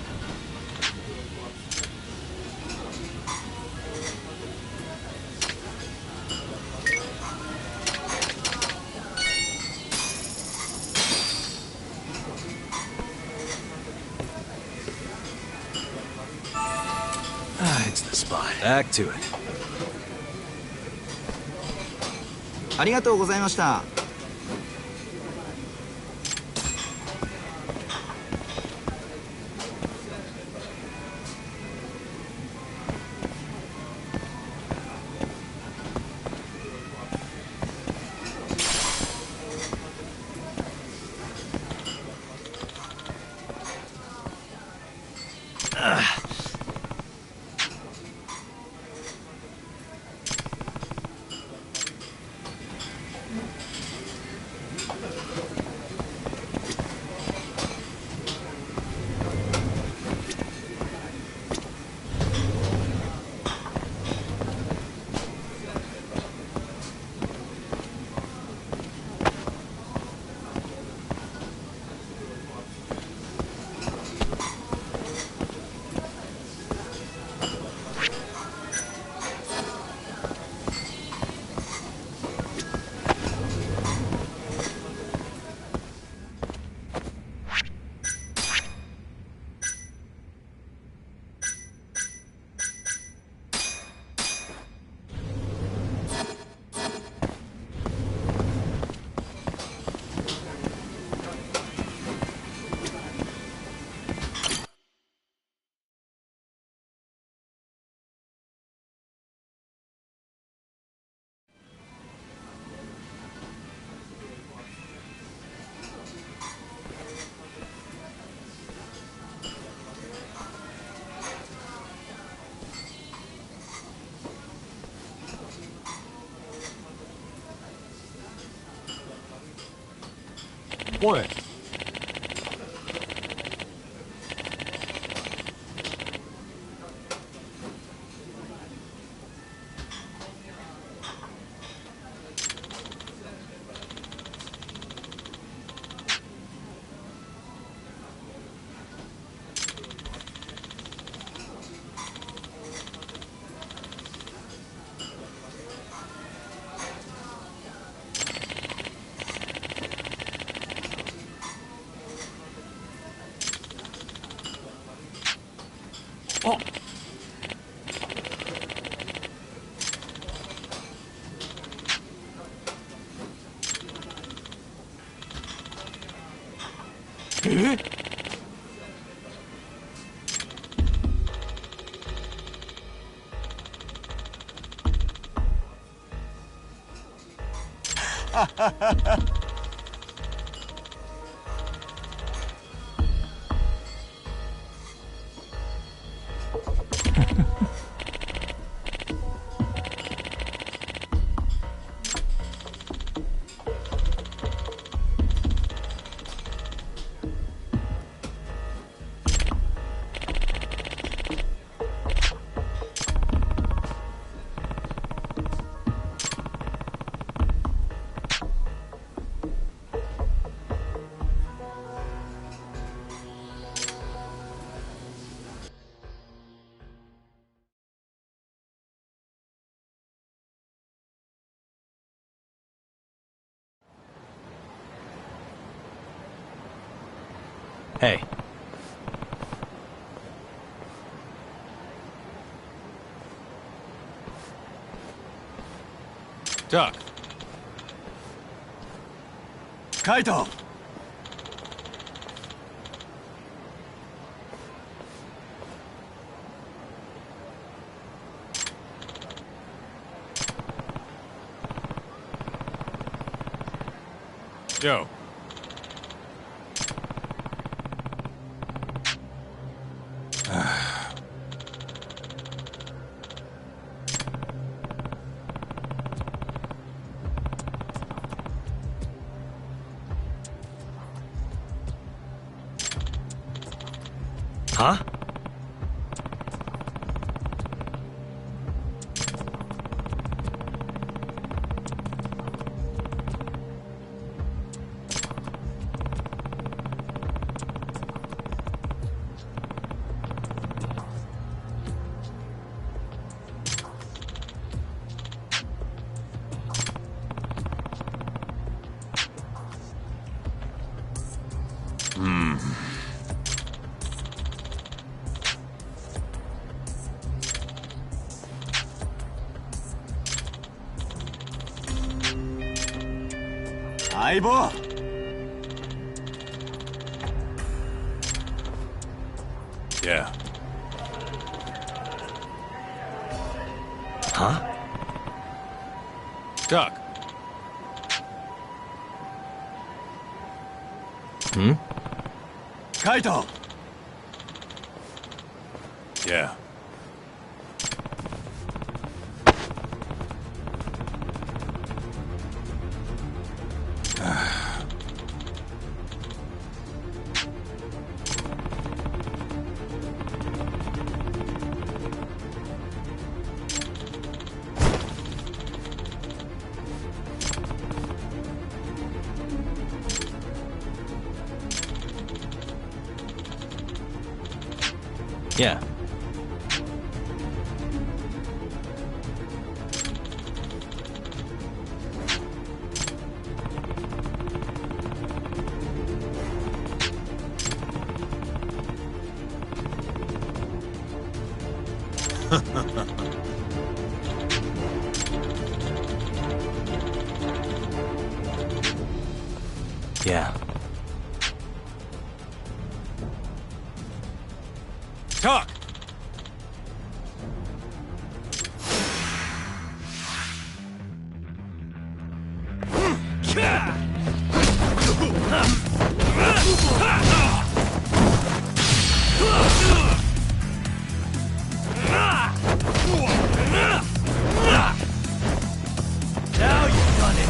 It's the spot. Back to it. ありがとうございました。What? Oh. Hey. Doc. Kaito! Yo. Huh? 相棒 Yeah. Huh? Doc. Hmm? カイト Yeah. Yeah. Yeah. Talk! Now you've done it!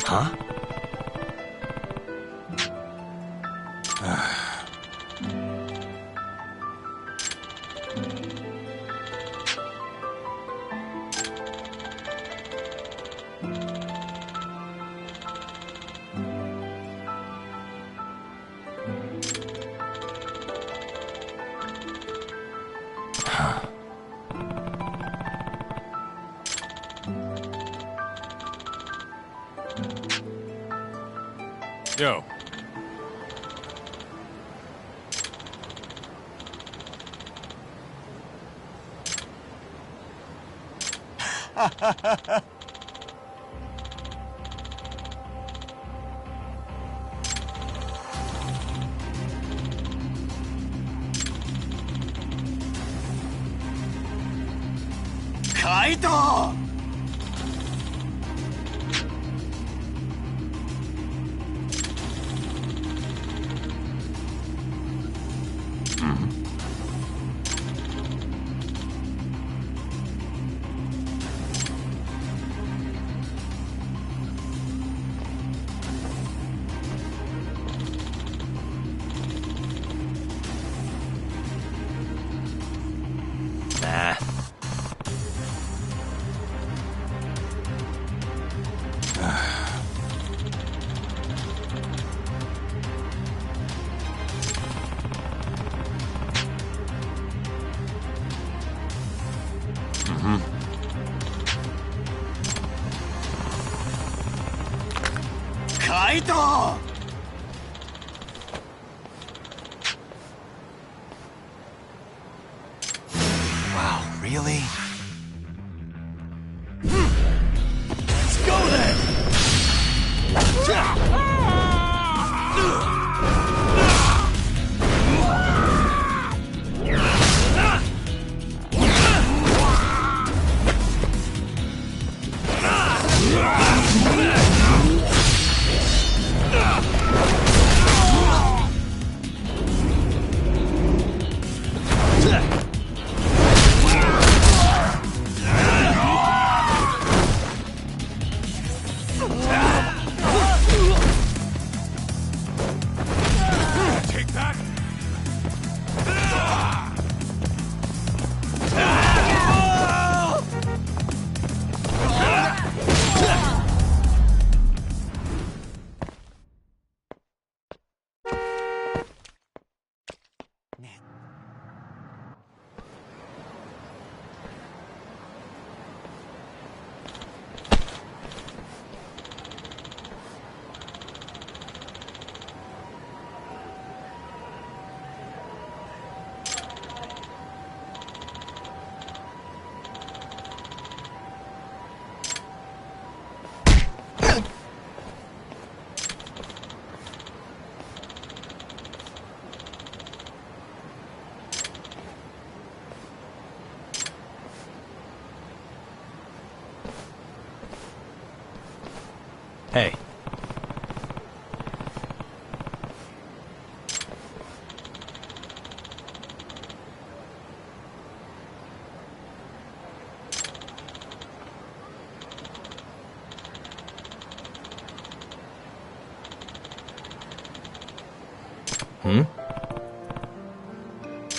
Huh? Huh? Yo. Kaito! Kaito! Wow, really? Let's go then! Hey.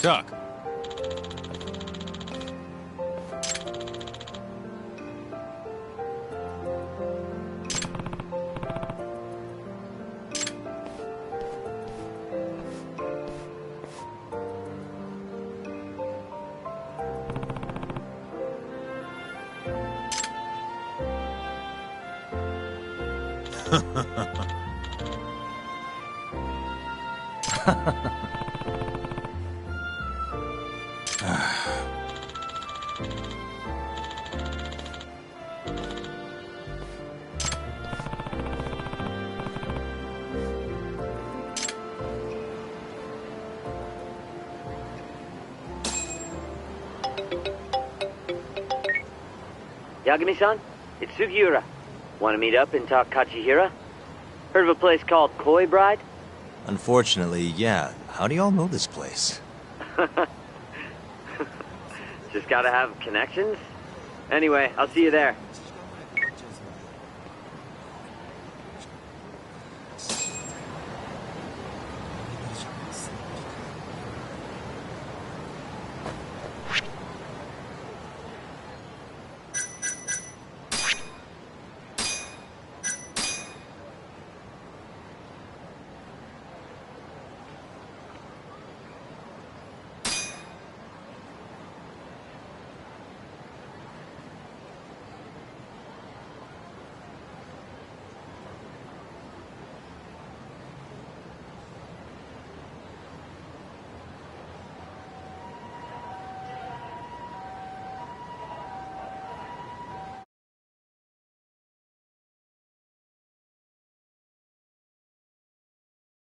Doc. Yagami-san, it's Sugiura. Want to meet up and talk Kachihira? Heard of a place called Koi Bride? Unfortunately, yeah. How do y'all know this place? Just gotta have connections? Anyway, I'll see you there.